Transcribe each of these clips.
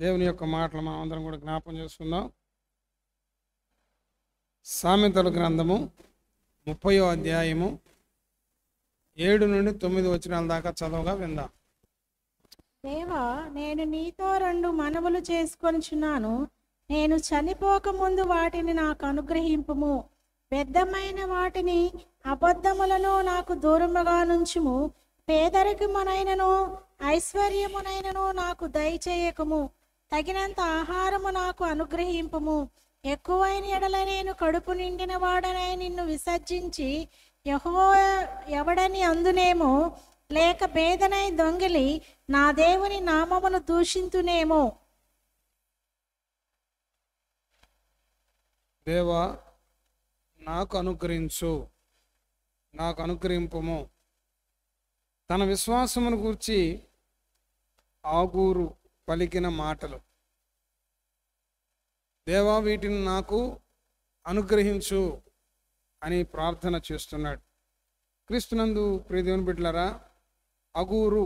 దేవుని యొక్క మాటలు మనం అందరం కూడా జ్ఞాపం చేసుకుందాం. సామెతల గ్రంథము 30వ అధ్యాయము 7 నుండి 9 వచనాల దాకా చదవగా విందాం. దేవా, నేను నీతో 2 మనవులు చేసుకొనుచున్నాను. నేను చనిపోకముందు వాటిని నాకు అనుగ్రహింపుము. వ్యర్థమైన వాటిని అబద్ధములను నాకు దూరముగా నుంచుము. పేదరికమునైనను ఐశ్వర్యమునైనను నాకు దయచేయకము. తగినంత ఆహారము నాకు అనుగ్రహింపుము. ఎక్కువైన ఎడల నేను కడుపు నిండిన వాడనై నిన్ను విసర్జించి యెహోవా ఎవడని అందునేమో, లేక బేదనై దొంగిలి నా దేవుని నామమును దూషింతునేమో. దేవా, నాకు అనుగ్రహింపుము. తన విశ్వాసమును గూర్చి ఆగూరు పలికిన మాటలు. దేవా, వీటిని నాకు అనుగ్రహించు అని ప్రార్థన చేస్తున్నాడు. క్రీస్తునందు ప్రియ దేవుని బిడ్డలారా, అగూరు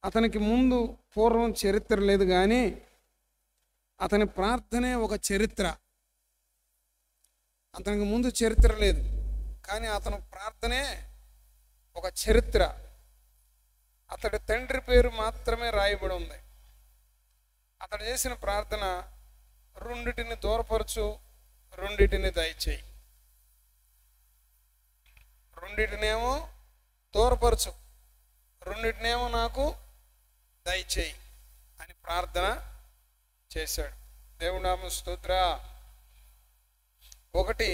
అతనికి ముందు పూర్వం చరిత్ర లేదు, కానీ అతని ప్రార్థనే ఒక చరిత్ర. అతనికి ముందు చరిత్ర లేదు, కానీ అతని ప్రార్థనే ఒక చరిత్ర. అతడి తండ్రి పేరు మాత్రమే రాయబడి ఉంది. అతడు చేసిన ప్రార్థన, రెండిటిని దూరపరచు, రెండిటిని దయచేయి. రెండిటినేమో దూరపరచు, రెండిటినేమో నాకు దయచేయి అని ప్రార్థన చేశాడు. దేవుని నామ స్తోత్ర. ఒకటి,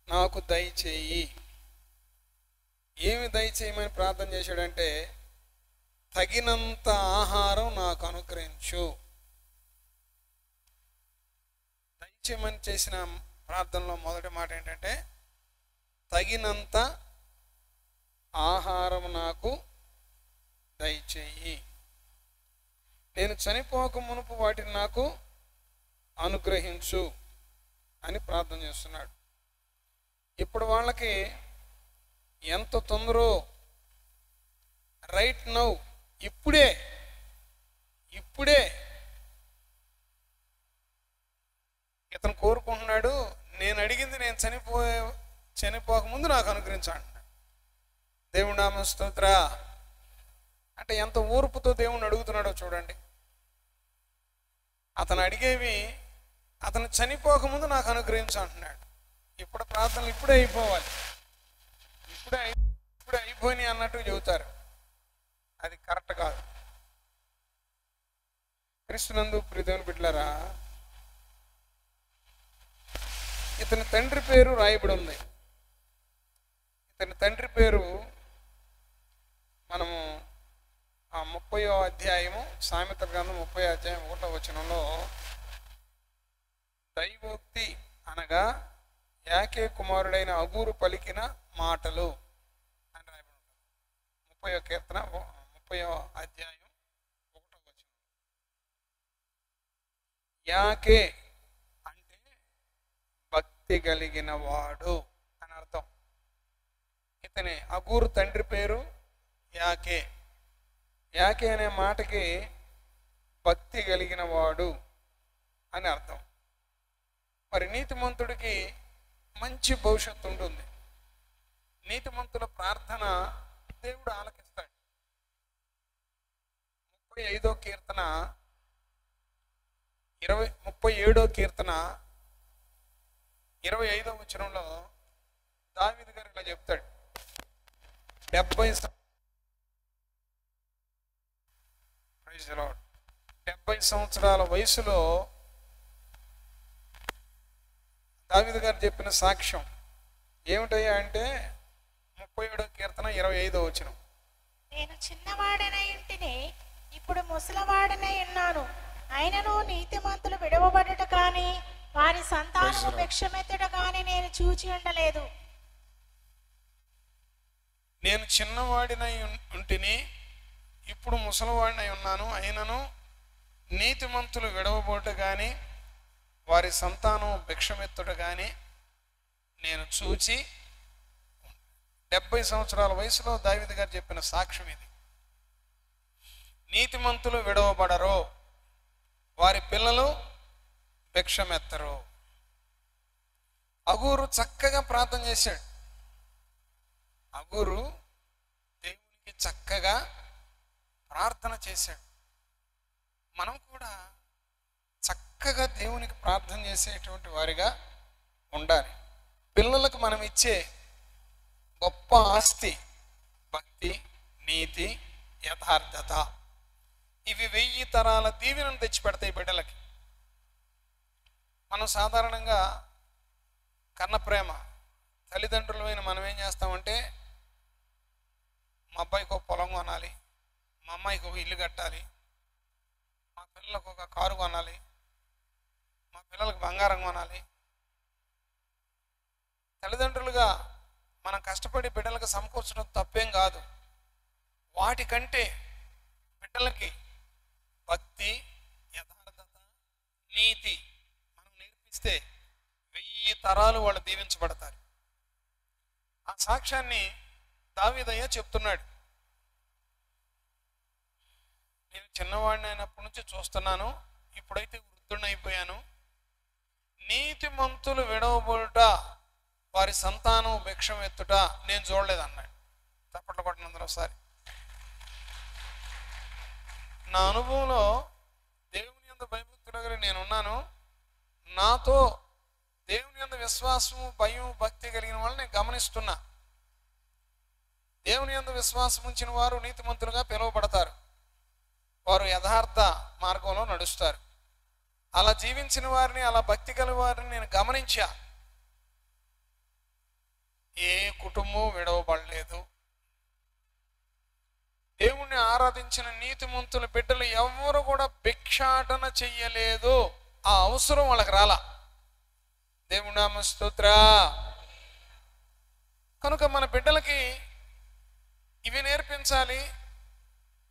నాకు దయచేయి. ఏమి దయచేయమని ప్రార్థన చేశాడంటే, తగినంత ఆహారం నాకు అనుగ్రహించు. దయచేయమని చేసిన ప్రార్థనలో మొదటి మాట ఏంటంటే, తగినంత ఆహారం నాకు దయచేయి. నేను చనిపోక మునుపు వాటిని నాకు అనుగ్రహించు అని ప్రార్థన చేస్తున్నాడు. ఇప్పుడు వాళ్ళకి ఎంత తొందరో, రైట్ నౌ, ఇప్పుడే ఇతను కోరుకుంటున్నాడు, నేను అడిగింది నేను చనిపోకముందు నాకు అనుగ్రహించాడు. దేవుని నామ స్తోత్ర. అంటే ఎంత ఓర్పుతో దేవుణ్ణి అడుగుతున్నాడో చూడండి. అతను అడిగేవి అతను చనిపోకముందు నాకు అనుగ్రహించు అంటున్నాడు. ఇప్పుడు ప్రార్థనలు ఇప్పుడే అయిపోవాలి, ఇప్పుడే అయిపోయినాయి అన్నట్టు చెబుతారు. అది కరెక్ట్ కాదు. క్రీస్తునందు ప్రియ దేవుని బిడ్డలారా, ఇతని తండ్రి పేరు రాయబడి ఉంది. ఇతని తండ్రి పేరు మనము 30వ అధ్యాయము, సామెతల గ్రంథం 30వ అధ్యాయం 1వ వచనంలో, దైవోక్తి అనగా యాకే కుమారుడైన అగూరు పలికిన మాటలు అని రాయబడి ఉంటుంది. 30వ కీర్తన 30వ అధ్యాయం 1వ వచనం. యాకే అంటే భక్తి కలిగిన వాడు అని అర్థం. ఇతని అగూరు తండ్రి పేరు యాకే. యాకే అనే మాటకి భక్తి కలిగిన వాడు అని అర్థం. మరి నీతిమంతుడికి మంచి భవిష్యత్తు ఉంటుంది. నీతిమంతుల ప్రార్థన దేవుడు ఆలకిస్తాడు. 37వ కీర్తన 25వ వచనంలో దావీదు గారు ఇలా చెప్తాడు, 70 సంవత్సరాల వయసులో దావీదు గారు చెప్పిన సాక్ష్యం ఏమిటయ్యా అంటే, 37వ కీర్తన 25వ వచనం, నేను చిన్నవాడనై ఇంటిని, ఇప్పుడు ముసలివాడనై ఉన్నాను. అయినను నీతిమంతులు విడవబడుట కానీ వారి సంతానము భిక్షమెత్తుట కానీ నేను చూచి ఉండలేదు. నేను చిన్నవాడినై ఉంటిని, ఇప్పుడు ముసలివాడినై ఉన్నాను. అయినను నీతిమంతులు విడవబోట కానీ వారి సంతానం భిక్షమెత్తుట కానీ నేను చూచి. 70 సంవత్సరాల వయసులో దావీదు గారు చెప్పిన సాక్ష్యం ఇది. నీ నీతిమంతులు విడవబడరు, వారి పిల్లలు భిక్షమెత్తరు. అగూరు చక్కగా ప్రార్థన చేశాడు. అగూరు దేవునికి చక్కగా ప్రార్థన చేశాడు. మనం కూడా చక్కగా దేవునికి ప్రార్థన చేసేటువంటి వారిగా ఉండాలి. పిల్లలకు మనం ఇచ్చే గొప్ప ఆస్తి భక్తి, నీతి, యథార్థత. ఇవి 1000 తరాల దీవెనను తెచ్చిపెడతాయి బిడ్డలకి. మనం సాధారణంగా కన్న ప్రేమ, తల్లిదండ్రులమైన మనం ఏం చేస్తామంటే, మా అబ్బాయికి ఒక పొలం కొనాలి, మా అమ్మాయికి ఒక ఇల్లు కట్టాలి, మా పిల్లలకు ఒక కారు కొనాలి, మా పిల్లలకు బంగారం కొనాలి. తల్లిదండ్రులుగా మనం కష్టపడి బిడ్డలకు సమకూర్చడం తప్పేం కాదు. వాటికంటే బిడ్డలకి భక్తి, యథార్థత, నీతి మనం నేర్పిస్తే 1000 తరాలు వాళ్ళు దీవించబడతారు. ఆ సాక్ష్యాన్ని దావీదయ్య చెప్తున్నాడు. నేను చిన్నవాడిని అయినప్పటి నుంచి చూస్తున్నాను, ఇప్పుడైతే వృద్ధుడైపోయాను. నీతిమంతులు విడవబడుట, వారి సంతానం భిక్షం ఎత్తుట నేను చూడలేదన్నాడు. తప్పట్లు కొట్టినందులో ఒకసారి. నా అనుభవంలో దేవుని యందు భయభక్తులుగా నేనున్నాను. నాతో దేవుని యందు విశ్వాసము, భయం, భక్తి కలిగిన వాళ్ళని నేను గమనిస్తున్నా. దేవుని యందు విశ్వాసం ఉంచిన వారు నీతిమంతులుగా పిలువబడతారు. వారు యథార్థ మార్గంలో నడుస్తారు. అలా జీవించిన వారిని, అలా భక్తి కలిగిన వారిని నేను గమనించా. ఏ కుటుంబం విడవబడలేదు. దేవుణ్ణి ఆరాధించిన నీతిమంతుల బిడ్డలు ఎవరు కూడా భిక్షాటన చెయ్యలేదు. ఆ అవసరం వాళ్ళకి రాలా. దేవుని నామ స్తోత్ర. కనుక మన బిడ్డలకి ఇవి నేర్పించాలి,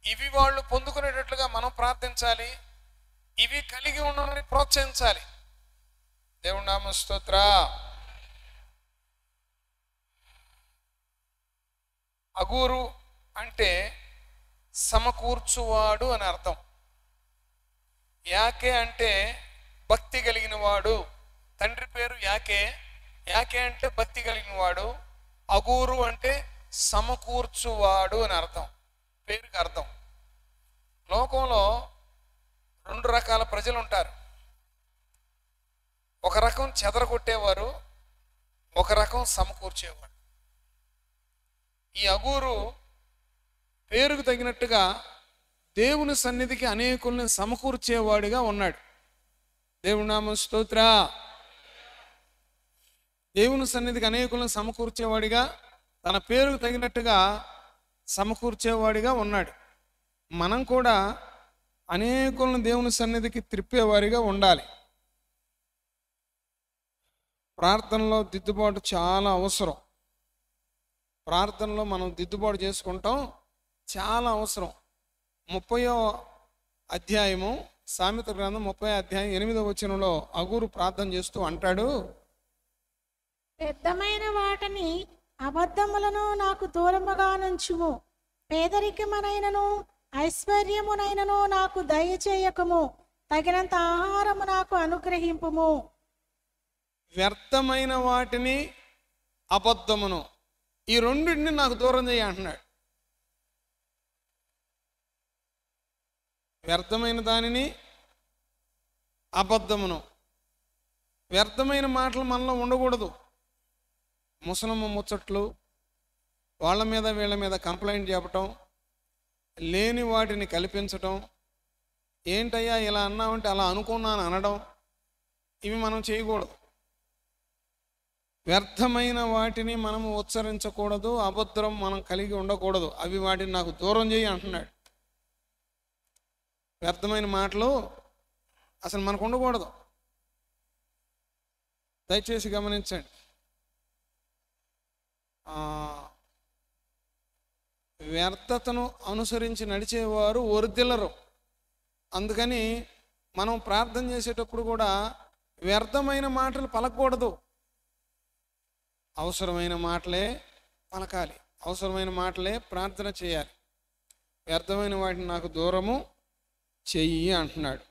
ఇవి వాళ్ళు పొందుకునేటట్లుగా మనం ప్రార్థించాలి, ఇవి కలిగి ఉండాలని ప్రోత్సహించాలి. దేవుని నామ స్తోత్ర. అగూరు అంటే సమకూర్చువాడు అని అర్థం. యాకే అంటే భక్తి కలిగిన వాడు. తండ్రి పేరు యాకే. యాకే అంటే భక్తి కలిగిన వాడు. అగూరు అంటే సమకూర్చువాడు అని అర్థం, పేరుకి అర్థం. లోకంలో 2 రకాల ప్రజలు ఉంటారు. ఒక రకం చెదరగొట్టేవారు, ఒక రకం సమకూర్చేవాడు. ఈ అగూరు పేరుకు తగినట్టుగా దేవుని సన్నిధికి అనేకుల్ని సమకూర్చేవాడిగా ఉన్నాడు. దేవుని నామ స్తోత్ర. దేవుని సన్నిధికి అనేకులను సమకూర్చేవాడిగా, తన పేరుకు తగినట్టుగా సమకూర్చేవాడిగా ఉన్నాడు. మనం కూడా అనేకులను దేవుని సన్నిధికి త్రిప్పేవారిగా ఉండాలి. ప్రార్థనలో దిద్దుబాటు చాలా అవసరం. ప్రార్థనలో మనం దిద్దుబాటు చేసుకుంటాం చాలా అవసరం. 30వ అధ్యాయము సామెత గ్రంథం 30వ అధ్యాయం 8వ వచనంలో అగూరు ప్రార్థన చేస్తూ అంటాడు, వ్యర్థమైన వాటిని అబద్ధములను నాకు దూరముగా నుంచుము, పేదరికమునైనను ఐశ్వర్యమునైనను నాకు దయచేయకము, తగినంత ఆహారము నాకు అనుగ్రహింపుము. వ్యర్థమైన వాటిని, అబద్ధమును, ఈ రెండింటిని నాకు దూరం చేయ అంటున్నాడు. వ్యర్థమైన దానిని, అబద్ధమును. వ్యర్థమైన మాటలు మనలో ఉండకూడదు. ముసలమ్మ ముచ్చట్లు, వాళ్ళ మీద వీళ్ళ మీద కంప్లైంట్ చెప్పటం, లేని వాటిని కల్పించటం, ఏంటయ్యా ఇలా అన్నావంటే అలా అనుకున్నాను అనడం, ఇవి మనం చేయకూడదు. వ్యర్థమైన వాటిని మనము ఉచ్చరించకూడదు, అబద్ధం మనం కలిగి ఉండకూడదు. అవి వాటిని నాకు దూరం చేయి అంటున్నాడు. వ్యర్థమైన మాటలు అసలు మనకు ఉండకూడదు. దయచేసి గమనించండి. వ్యర్థతను అనుసరించి నడిచేవారు వర్ధిల్లరు. అందుకని మనం ప్రార్థన చేసేటప్పుడు కూడా వ్యర్థమైన మాటలు పలకూడదు. అవసరమైన మాటలే పలకాలి, అవసరమైన మాటలే ప్రార్థన చేయాలి. వ్యర్థమైన వాటిని నాకు దూరము చెయ్యి అంటున్నాడు.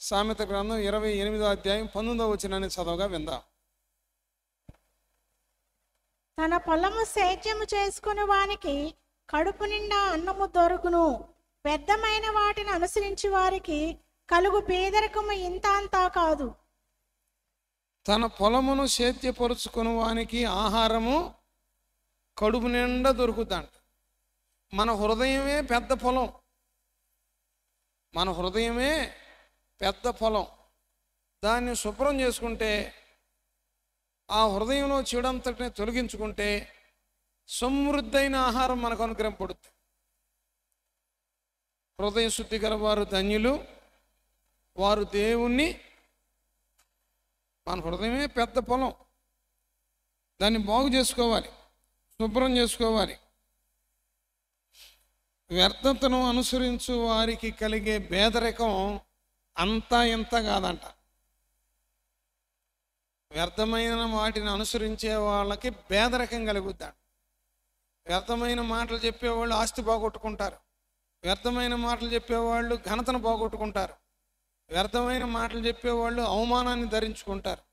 సామెత గ్రంథం 28వ అధ్యాయం 19వ వచనాన్ని చదవగా విందాం. తన పొలము సేద్యము చేసుకుని వానికి కడుపు నిండా అన్నము దొరుకును. వ్యర్థమైన వాటిని అనుసరించి వారికి కలుగు పేదరికము ఇంత అంతా కాదు. తన పొలమును సేద్యపరుచుకుని వానికి ఆహారము కడుపు నిండా దొరుకుతాడు. మన హృదయమే పెద్ద పొలం. మన హృదయమే పెద్ద పొలం. దాన్ని శుభ్రం చేసుకుంటే, ఆ హృదయంలో చెడంతటిని తొలగించుకుంటే సమృద్ధైన ఆహారం మనకు అనుగ్రహపడుతుంది. హృదయ శుద్ధి గల వారు ధన్యులు, వారు దేవుణ్ణి. మన హృదయమే పెద్ద పొలం. దాన్ని బాగు చేసుకోవాలి, శుభ్రం చేసుకోవాలి. వ్యర్థతను అనుసరించు వారికి కలిగే పేదరికం అంతా ఇంత కాదంట. వ్యర్థమైన వాటిని అనుసరించే వాళ్ళకి పేదరికం కలుగుద్దాం. వ్యర్థమైన మాటలు చెప్పేవాళ్ళు ఆస్తి పోగొట్టుకుంటారు. వ్యర్థమైన మాటలు చెప్పేవాళ్ళు ఘనతను పోగొట్టుకుంటారు. వ్యర్థమైన మాటలు చెప్పేవాళ్ళు అవమానాన్ని ధరించుకుంటారు.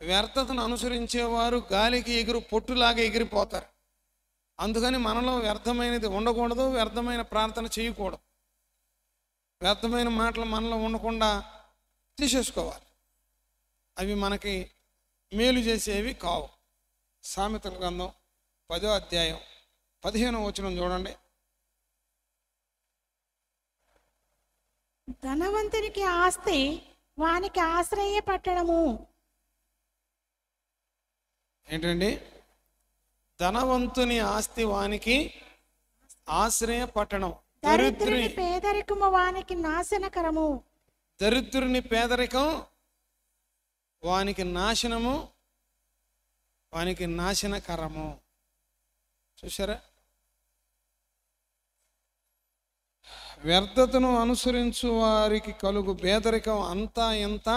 వ్యర్థతను అనుసరించేవారు గాలికి ఎగురు పొట్టులాగా ఎగిరిపోతారు. అందుకని మనలో వ్యర్థమైనది ఉండకూడదు, వ్యర్థమైన ప్రార్థన చేయకూడదు. వ్యర్థమైన మాటలు మనలో ఉండకుండా తీసేసుకోవాలి. అవి మనకి మేలు చేసేవి కావు. సామెతల గ్రంథం 10వ అధ్యాయం 15వ వచనం చూడండి. ధనవంతునికి ఆస్తి వానికి ఆశ్రయ పట్టణము. ఏంటండి? ధనవంతుని ఆస్తి వానికి ఆశ్రయ పట్టణం. దరిద్రుని పేదరికము వానికి నాశనకరము. దరిద్రుని పేదరికం వానికి నాశనము, వానికి నాశనకరము. చూసారా? వ్యర్థతను అనుసరించు వారికి కలుగు పేదరికం అంతా ఎంత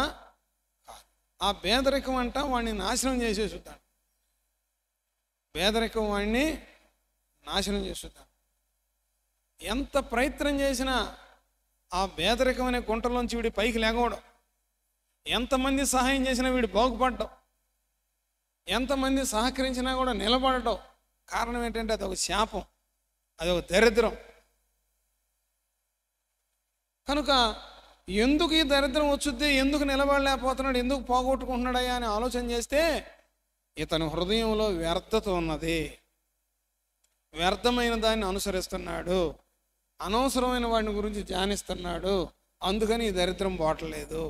కాదు. ఆ పేదరికం అంట వాడిని నాశనం చేసేసుతాడు. పేదరికం వాడిని నాశనం చేస్తాడు. ఎంత ప్రయత్నం చేసినా ఆ పేదరికం అనే గుంటలోంచి వీడి పైకి లేకపోవడం, ఎంతమంది సహాయం చేసినా వీడు బాగుపడడం, ఎంతమంది సహకరించినా కూడా నిలబడటం. కారణం ఏంటంటే అదొక శాపం, అదొక దరిద్రం. కనుక ఎందుకు ఈ దరిద్రం వచ్చుద్ది, ఎందుకు నిలబడలేకపోతున్నాడు, ఎందుకు పోగొట్టుకుంటున్నాడయ్యా అని ఆలోచన చేస్తే ఇతని హృదయంలో వ్యర్థత ఉన్నది. వ్యర్థమైన దాన్ని అనుసరిస్తున్నాడు, అనవసరమైన వాడిని గురించి ధ్యానిస్తున్నాడు. అందుకని ఈ దరిద్రం పోవట్లేదు.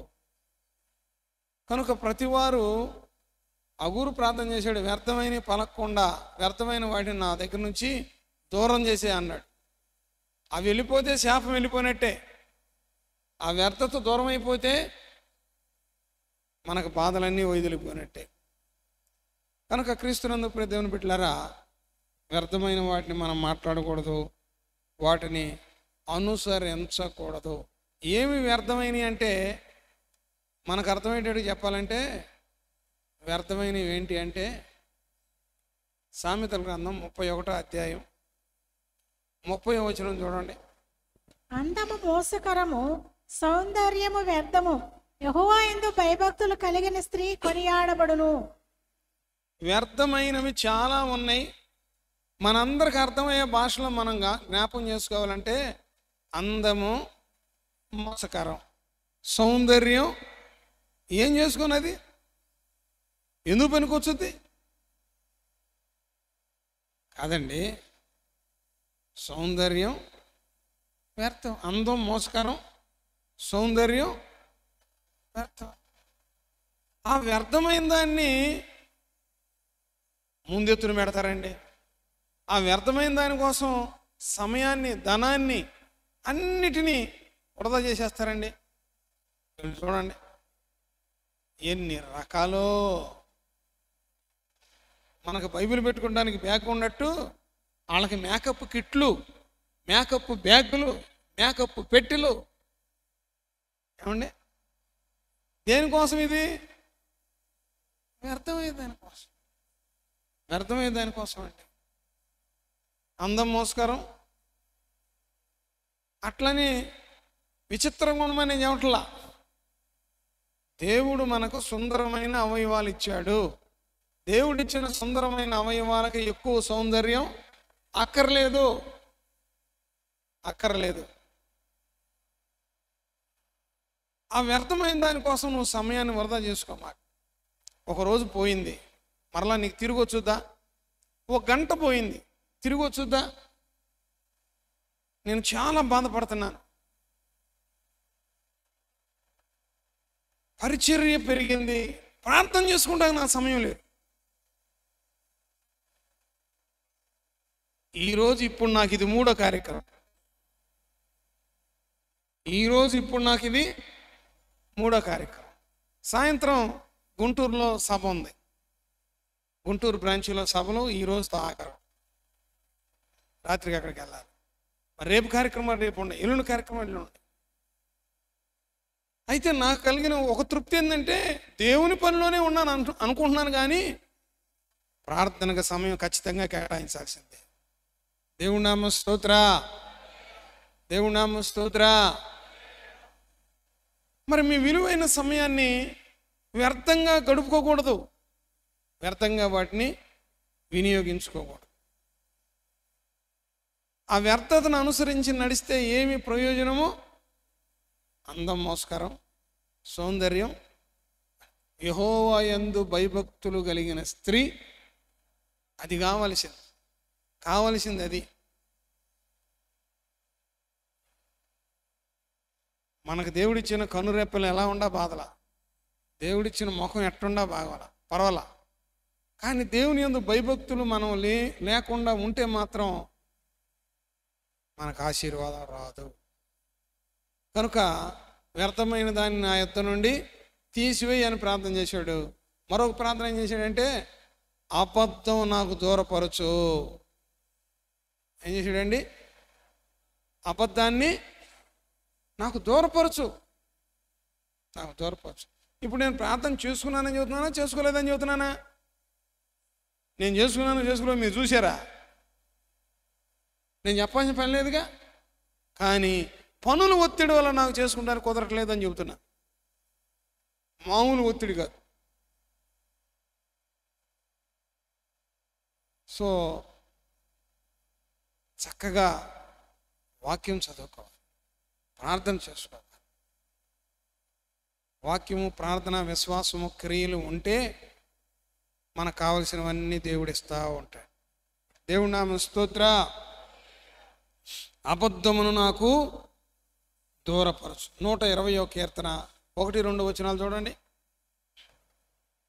కనుక ప్రతివారు అగురు ప్రార్థన చేశాడు, వ్యర్థమైన పలకకుండా వ్యర్థమైన వాటిని నా దగ్గర నుంచి దూరం చేసే అన్నాడు. అవి వెళ్ళిపోతే శాపం వెళ్ళిపోయినట్టే. ఆ వ్యర్థత దూరం అయిపోతే మనకు బాధలన్నీ వదిలిపోయినట్టే. కనుక క్రీస్తునందు ప్రియ దేవుని బిడ్డలారా, వ్యర్థమైన వాటిని మనం మాట్లాడకూడదు, వాటిని అనుసరించకూడదు. ఏమి వ్యర్థమైనవి అంటే మనకు అర్థమయ్యేటట్టు చెప్పాలంటే, వ్యర్థమైనవి ఏంటి అంటే సామెతల గ్రంథం 31వ అధ్యాయం 30వ వచనం చూడండి. అందము మోసకరము, సౌందర్యము వ్యర్థము. యెహోవా యందు భయభక్తులు కలిగిన స్త్రీ కొనియాడబడును. వ్యర్థమైనవి చాలా ఉన్నాయి. మనందరికి అర్థమయ్యే భాషలో మనం జ్ఞాపకం చేసుకోవాలంటే, అందము మోసకరం, సౌందర్యం ఏం చేసుకున్నది, ఎందుకు పనికొచ్చుద్ది కాదండి. సౌందర్యం వ్యర్థం, అందం మోసకరం, సౌందర్యం వ్యర్థం. ఆ వ్యర్థమైన దాన్ని ముందెత్తున పెడతారండి. ఆ వ్యర్థమైన దానికోసం సమయాన్ని, ధనాన్ని, అన్నిటినీ వృధా చేసేస్తారండి. చూడండి ఎన్ని రకాలో. మనకు బైబిల్ పెట్టుకోవడానికి బ్యాగ్ ఉన్నట్టు వాళ్ళకి మేకప్ కిట్లు, మేకప్ బ్యాగులు, మేకప్ పెట్టెలు. ఏమండి? దేనికోసం ఇది? వ్యర్థమయ్యే దానికోసం, వ్యర్థమయ్యే దానికోసం అండి. అందం మోసకరం, అట్లని విచిత్రంగా ఉండమని నేను చెప్పట్లా. దేవుడు మనకు సుందరమైన అవయవాలు ఇచ్చాడు. దేవుడిచ్చిన సుందరమైన అవయవాలకి ఎక్కువ సౌందర్యం అక్కర్లేదు. ఆ వ్యర్థమైన దానికోసం నువ్వు సమయాన్ని వృధా చేసుకోమా. ఒకరోజు పోయింది, మరలా నీకు తిరిగి వచ్చుద్దా? ఒక గంట పోయింది, తిరిగి వచ్చుద్దా? నేను చాలా బాధపడుతున్నాను. పరిచర్య పెరిగింది, ప్రార్థన చేసుకుంటానికి నాకు సమయం లేదు. ఈరోజు ఇప్పుడు నాకు ఇది మూడో కార్యక్రమం. సాయంత్రం గుంటూరులో సభ ఉంది. గుంటూరు బ్రాంచ్లో సభలో ఈరోజుతో ఆఖరు. రాత్రికి అక్కడికి వెళ్ళాలి. మరి రేపు కార్యక్రమాలు రేపు ఉన్నాయి, ఎల్లుండి కార్యక్రమాలు ఎల్లుండి. అయితే నాకు కలిగిన ఒక తృప్తి ఏంటంటే దేవుని పనిలోనే ఉన్నాను అనుకుంటున్నాను, కానీ ప్రార్థనకు సమయం ఖచ్చితంగా కేటాయించాల్సిందే. దేవుడి నామ స్తోత్ర. మరి మీ విలువైన సమయాన్ని వ్యర్థంగా గడుపుకోకూడదు, వ్యర్థంగా వాటిని వినియోగించుకోకూడదు. ఆ వ్యర్థతను అనుసరించి నడిస్తే ఏమి ప్రయోజనము? అందం, మోస్కరం, సౌందర్యం. యెహోవా యందు భయభక్తులు కలిగిన స్త్రీ అది కావలసింది అది. మనకు దేవుడిచ్చిన కనురెప్పలు ఎలా ఉండా బాధలా, దేవుడిచ్చిన ముఖం ఎట్టుండా బాగోలా, పర్వాలా. కానీ దేవుని యందు భయభక్తులు మనం లేకుండా ఉంటే మాత్రం మనకు ఆశీర్వాదం రాదు. కనుక వ్యర్థమైన దాన్ని నా యొద్ద నుండి తీసివేయి అని ప్రార్థన చేశాడు. మరొక ప్రార్థన ఏం చేశాడంటే అబద్ధం నాకు దూరపరచు. ఏం చేశాడండి? అబద్ధాన్ని నాకు దూరపరచు. ఇప్పుడు నేను ప్రార్థన చేసుకున్నానని చెబుతున్నానా, చేసుకోలేదని చెబుతున్నానా? నేను చేసుకోలేదు మీరు చూసారా? నేను చెప్పాల్సిన పని లేదుగా. కానీ పనుల ఒత్తిడి వల్ల నాకు చేసుకుంటానికి కుదరట్లేదని చెబుతున్నా. మామూలు ఒత్తిడి కాదు. సో చక్కగా వాక్యం చదువుకోవాలి, ప్రార్థన చేసుకోవాలి. వాక్యము, ప్రార్థన, విశ్వాసము, క్రియలు ఉంటే మనకు కావలసినవన్నీ దేవుడు ఇస్తూ ఉంటాడు. దేవుడి నామ స్తోత్ర. అబద్ధమును నాకు దూరపరచు. 120వ కీర్తన 1-2 వచనాలు చూడండి.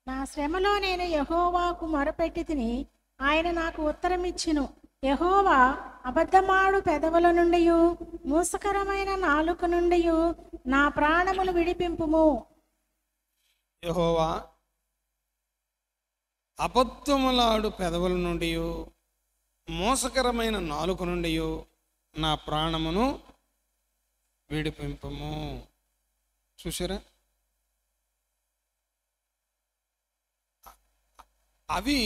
నా శ్రమలో నేను యెహోవాకు మొరపెట్టి తిని ఆయన నాకు ఉత్తరమిచ్చును. యెహోవా అబద్ధమాడు పెదవుల నుండి మోసకరమైన నాలుక నుండి నా ప్రాణములు విడిపింపుము. యెహోవా అబద్ధములాడు పెదవుల నుండి మోసకరమైన నాలుక నుండి నా ప్రాణమును విడిపింపము. చూసారా? అవి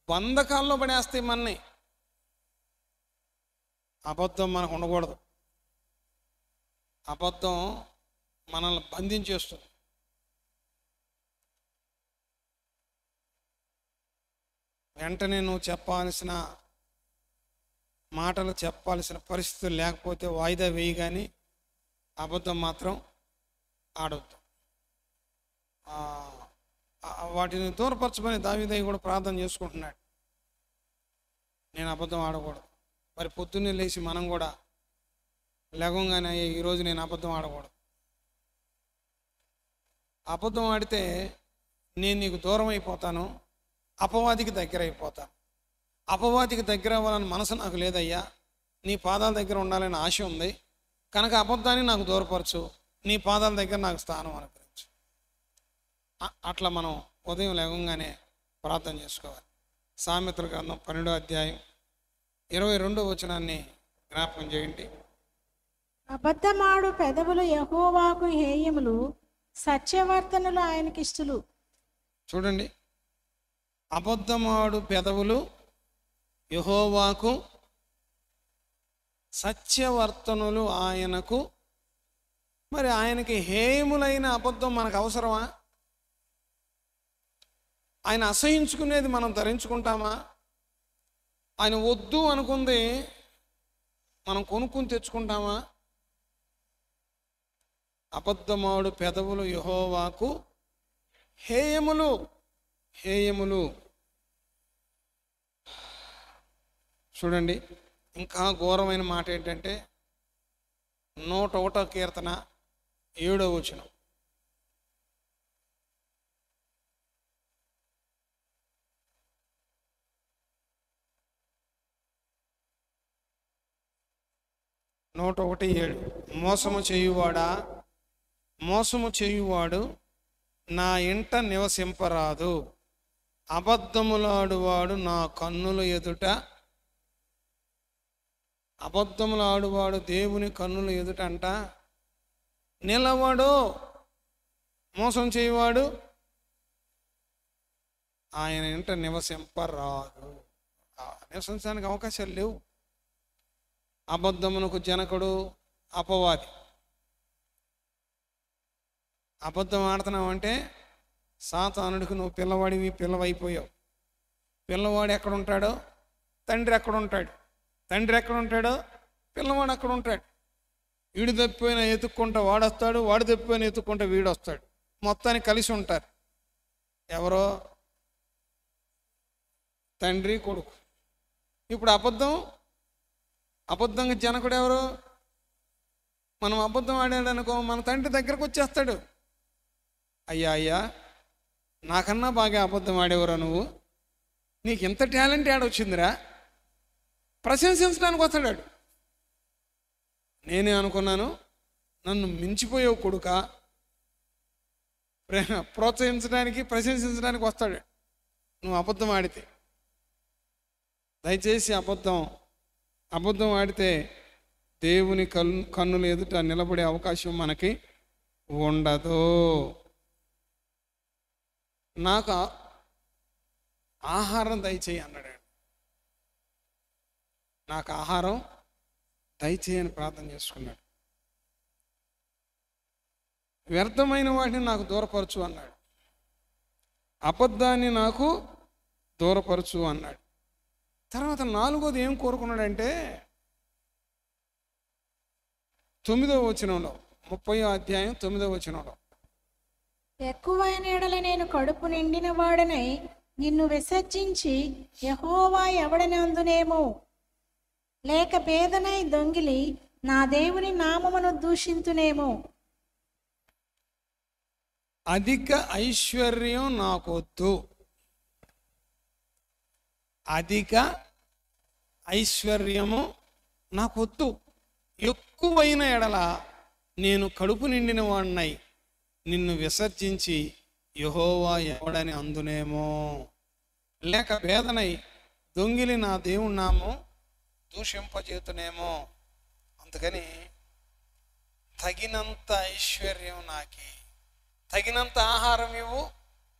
బంధకాల్లో పడేస్తాయి మనని. అబద్ధం మనకు ఉండకూడదు. అబద్ధం మనల్ని బంధించేస్తుంది. వెంటనే నువ్వు చెప్పాల్సిన మాటలు చెప్పాల్సిన పరిస్థితులు లేకపోతే వాయిదా వేయి, కానీ అబద్ధం మాత్రం ఆడవద్దు. వాటిని దూరపరచమని దావీదు కూడా ప్రార్థన చేసుకుంటున్నాడు. నేను అబద్ధం ఆడకూడదు. మరి పొద్దున్నే లేచి మనం కూడా లేవగానే ఈరోజు నేను అబద్ధం ఆడకూడదు. అబద్ధం ఆడితే నేను నీకు దూరం అయిపోతాను, అపవాదికి దగ్గర అయిపోతాను. అపవాదికి దగ్గర అవ్వాలని మనసు నాకు లేదయ్యా, నీ పాదాల దగ్గర ఉండాలని ఆశ ఉంది. కనుక అబద్ధాన్ని నాకు దూరపరచు, నీ పాదాల దగ్గర నాకు స్థానం అనుగ్రహించు. అట్లా మనం ఉదయం లేవగానే ప్రార్థన చేసుకోవాలి. సామెతల గ్రంథం 12వ అధ్యాయం 22వ వచనాన్ని జ్ఞాపకం చేయండి. అబద్ధమాడు పెదవులు యెహోవాకు హేయములు, సత్యవర్తనులు ఆయనకి ఇష్టలు. చూడండి, అబద్ధమాడు పెదవులు యెహోవాకు సత్యవర్తనులు ఆయనకు. మరి ఆయనకి హేయములైన అబద్ధం మనకు అవసరమా? ఆయన అసహించుకునేది మనం ధరించుకుంటామా? ఆయన వద్దు అనుకుంది మనం కొనుక్కుని తెచ్చుకుంటామా? అబద్ధమాడు పెదవులు యెహోవాకు హేయములు. హేయములు. చూడండి, ఇంకా ఘోరమైన మాట ఏంటంటే 101వ కీర్తన 7వ వచనం. మోసము చేయువాడా, మోసము చేయువాడు నా ఇంట నివసింపరాదు. అబద్ధములాడువాడు నా కన్నుల ఎదుట. అబద్ధములాడువాడు దేవుని కన్నుల ఎదుట అంట నిలవడు. మోసం చేయువాడు ఆయన ఇంట నివసింపరాదు. నివసించడానికి అవకాశాలు లేవు. అబద్ధమునకు జనకుడు అపవాది. అబద్ధం ఆడుతున్నావంటే సాతానుడికి నువ్వు పిల్లవాడివి, పిల్లవైపోయావు. పిల్లవాడు ఎక్కడుంటాడో తండ్రి ఎక్కడుంటాడు, తండ్రి ఎక్కడుంటాడో పిల్లవాడు అక్కడ ఉంటాడు. వీడు తప్పిపోయినా ఎత్తుక్కుంటా వాడొస్తాడు, వాడు తప్పిపోయినా ఎత్తుక్కుంటా వీడు వస్తాడు. మొత్తానికి కలిసి ఉంటారు. ఎవరో తండ్రి కొడుకు. ఇప్పుడు అబద్ధంగా జనకుడు ఎవరు? మనం అబద్ధం ఆడాడనుకో మన తండ్రి దగ్గరకు వచ్చేస్తాడు. అయ్యా నాకన్నా బాగా అబద్ధం ఆడేవరా నువ్వు, నీకు ఇంత టాలెంట్ ఆడొచ్చిందిరా, ప్రశంసించడానికి వస్తాడు. నేనే అనుకున్నాను నన్ను మించిపోయావు కొడుక, ప్రోత్సహించడానికి ప్రశంసించడానికి వస్తాడు నువ్వు అబద్ధం ఆడితే. దయచేసి అబద్ధం ఆడితే దేవుని కన్నుల ఎదుట నిలబడే అవకాశం మనకి ఉండదు. నాకు ఆహారం దయచేయి అన్నాడు. నాకు ఆహారం దయచేయని ప్రార్థన చేసుకున్నాడు. వ్యర్థమైన వాటిని నాకు దూరపరచు అన్నాడు. అబద్ధాన్ని నాకు దూరపరచు అన్నాడు. తర్వాత 4వది ఏం కోరుకున్నాడంటే 9వ వచనంలో, 30వ అధ్యాయం 9వ వచనంలో, ఎక్కువైన ఎడల నేను కడుపు నిండిన వాడనై నిన్ను విసర్జించి యెహోవా ఎవడని అందునేమో, లేక పేదనై దొంగిలి నా దేవుని నామమును దూషింతునేమో. అధిక ఐశ్వర్యం నాకొద్దు. అధిక ఐశ్వర్యము నాకొద్దు. ఎక్కువైన ఎడల నేను కడుపు నిండిన వాడినై నిన్ను విసర్జించి యెహోవా ఎవడని అందునేమో, లేక వేదనై దొంగిలి నా దేవుని నామం దూషింపజేతునేమో. అందుకని తగినంత ఐశ్వర్యం నాకి, తగినంత ఆహారం ఇవ్వు,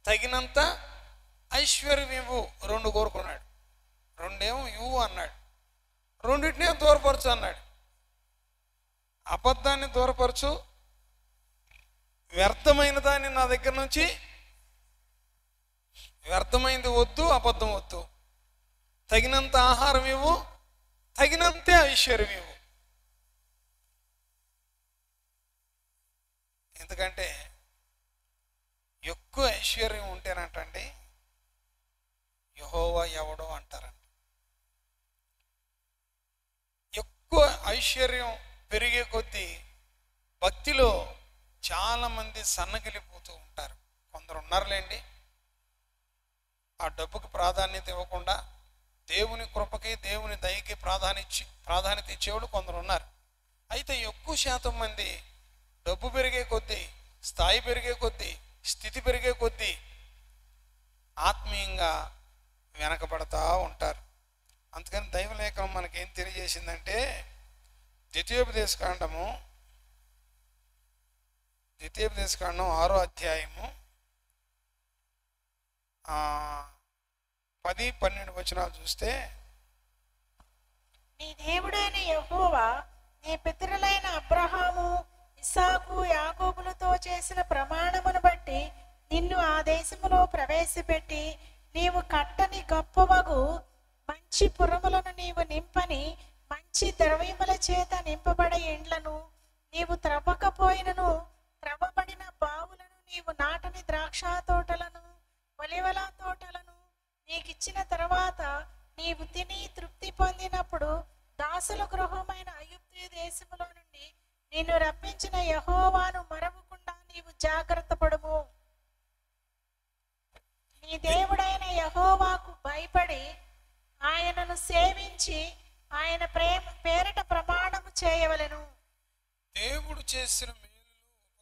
తగినంత ఐశ్వర్యం ఇవ్వు. 2 కోరుకున్నాడు. 2 ఇవ్వు అన్నాడు, 2 దూరపరచు అన్నాడు. అబద్ధాన్ని దూరపరచు, వ్యర్థమైన దాన్ని నా దగ్గర నుంచి, వ్యర్థమైంది వద్దు, అబద్ధం వద్దు. తగినంత ఆహారం ఇవ్వు, తగినంతే ఐశ్వర్యం ఇవ్వు. ఎందుకంటే ఎక్కువ ఐశ్వర్యం ఉంటేనంటండి యెహోవా ఎవడో అంటారంట. ఎక్కువ ఐశ్వర్యం పెరిగే కొద్దీ భక్తిలో చాలామంది సన్నగిలిపోతూ ఉంటారు. కొందరు ఉన్నారులేండి, ఆ డబ్బుకి ప్రాధాన్యత ఇవ్వకుండా దేవుని కృపకి, దేవుని దయకి ప్రాధాన్యత ఇచ్చేవాళ్ళు కొందరు ఉన్నారు. అయితే ఎక్కువ శాతం మంది డబ్బు పెరిగే కొద్దీ, స్థాయి పెరిగే కొద్దీ, స్థితి పెరిగే కొద్దీ ఆత్మీయంగా వెనకబడతా ఉంటారు. అందుకని దైవలేఖనం మనకేం తెలియజేసిందంటే, ద్వితీయోపదేశకాండం 6వ అధ్యాయము 10-12 వచనాలు చూస్తే, నీ దేవుడైన యెహోవా నీ పితరులైన అబ్రహాము, ఇస్సాకు, యాకోబులతో చేసిన ప్రమాణమును బట్టి నిన్ను ఆ దేశములో ప్రవేశపెట్టి నీవు కట్టని గొప్పవగు మంచి పురములను నీవు నింపని మంచి ద్రవ్యముల చేత నింపబడే ఇండ్లను నీవు త్రవ్వకపోయినను త్రవ్వబడిన బావులను నీవు నాటని ద్రాక్ష తోటలను ఒలివల తోటలను నీకిచ్చిన తర్వాత నీవు తిని తృప్తి పొందినప్పుడు దాసుల గృహమైన ఐగుప్తు దేశములో నుండి నిన్ను రప్పించిన యెహోవాను మరవకుండా నీవు జాగ్రత్త పడుము. నీ దేవుడైన యెహోవాకు భయపడి ఆయనను సేవించి ఆయన పేరట ప్రమాణము చేయవలెను. దేవుడు చేసిన మేలులు ఉపకారములు దేవునిని మరవకుండా జాగ్రత్త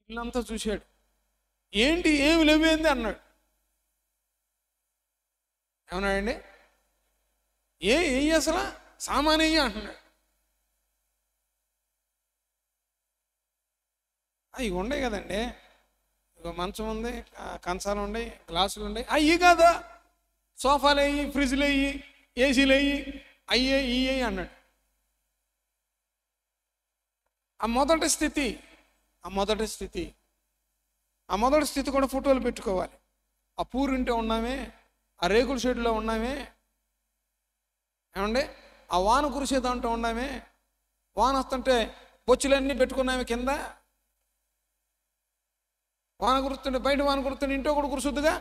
ఇల్లంతా చూశాడు. ఏంటి ఏమి లేవేంది అన్నాడు. ఏమన్నాడండి? ఏం అసలు సామాన్య అంటున్నాడు. ఇవి ఉండయి కదండి, ఇక మంచం ఉంది, కంచాలు ఉన్నాయి, గ్లాసులు ఉన్నాయి. అయ్యి కాదా, సోఫాలు అయ్యి, ఫ్రిడ్జ్లు అయ్యి, ఏసీలు అయ్యి, అయ్యే ఇయ్యి అన్నాడు. ఆ మొదటి స్థితి కూడా ఫోటోలు పెట్టుకోవాలి. ఆ పూరింటే ఉన్నామే, ఆ రేకుల షెడ్లో ఉన్నామే, ఏమండి ఆ వాన కురిసే దాంట్లో ఉన్నామే, వాన వస్తుంటే బొచ్చులన్నీ పెట్టుకున్నామే కింద, వాన కురుస్తుంటే బయట వాన కురుతుంటే ఇంట్లో కూడా కురుసుద్దుగా,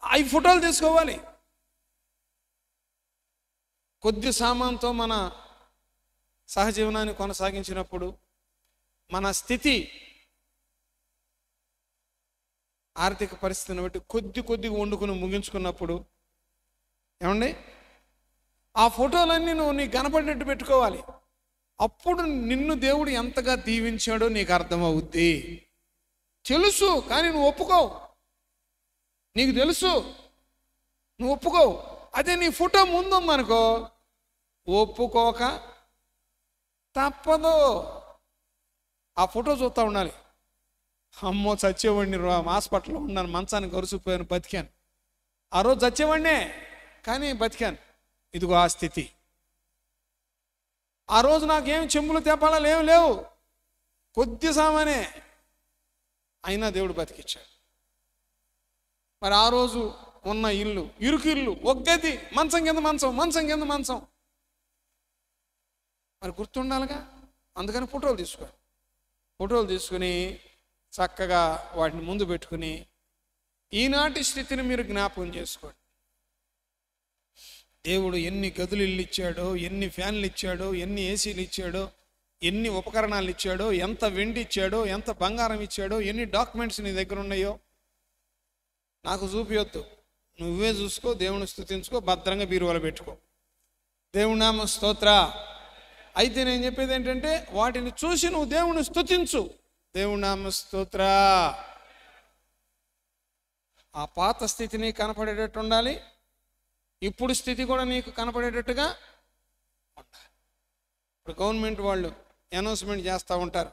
అవి ఫోటోలు తీసుకోవాలి. కొద్ది సామాన్తో మన సహజీవనాన్ని కొనసాగించినప్పుడు మన స్థితి ఆర్థిక పరిస్థితిని బట్టి కొద్దిగా వండుకుని ముగించుకున్నప్పుడు ఏమండి ఆ ఫోటోలన్నీ నువ్వు నీకు కనపడినట్టు పెట్టుకోవాలి. అప్పుడు నిన్ను దేవుడు ఎంతగా దీవించాడో నీకు అర్థమవుద్ది. తెలుసు కానీ నువ్వు ఒప్పుకోవు, నీకు తెలుసు నువ్వు ఒప్పుకోవు. అదే నీ ఫోటో ముందుందనుకో ఒప్పుకోక తప్పదు. ఆ ఫోటో చూస్తూ ఉండాలి. అమ్మో చచ్చేవాడిని, హాస్పిటల్లో ఉన్నాను, మంచానికి గరుసుపోయాను, బతికాను. ఆ రోజు చచ్చేవాడినే కానీ బతికాను. ఇదిగో ఆ స్థితి. ఆ రోజు నాకేం చెంబులు తెప్పాలా ఏం లేవు, కొద్ది సామానే, అయినా దేవుడు బతికిచ్చాడు. మరి ఆ రోజు ఉన్న ఇల్లు ఇరుకు ఇల్లు, ఒగ్గది, మంచం కింద మంచం, మరి గుర్తుండాలిగా. అందుకని ఫోటోలు తీసుకుని చక్కగా వాటిని ముందు పెట్టుకుని ఈనాటి స్థితిని మీరు జ్ఞాపకం చేసుకోండి. దేవుడు ఎన్ని గదులు ఇల్లు ఇచ్చాడో, ఎన్ని ఫ్యాన్లు ఇచ్చాడో, ఎన్ని ఏసీలు ఇచ్చాడో, ఎన్ని ఉపకరణాలు ఇచ్చాడో, ఎంత వెండి ఇచ్చాడో, ఎంత బంగారం ఇచ్చాడో, ఎన్ని డాక్యుమెంట్స్ నీ దగ్గర ఉన్నాయో నాకు చూపియొద్దు. నువ్వే చూసుకో, దేవుని స్తుతించుకో, భద్రంగా బీరువాలో పెట్టుకో. దేవుని నామ స్తోత్ర. అయితే నేను చెప్పేది ఏంటంటే వాటిని చూసి నువ్వు దేవుని స్తుతించు. దేవుని నామ స్తోత్ర. ఆ పాత స్థితిని కనపడేటట్టు ఉండాలి, ఇప్పుడు స్థితి కూడా నీకు కనపడేటట్టుగా ఉండాలి. ఇప్పుడు గవర్నమెంట్ వాళ్ళు అనౌన్స్మెంట్ చేస్తూ ఉంటారు,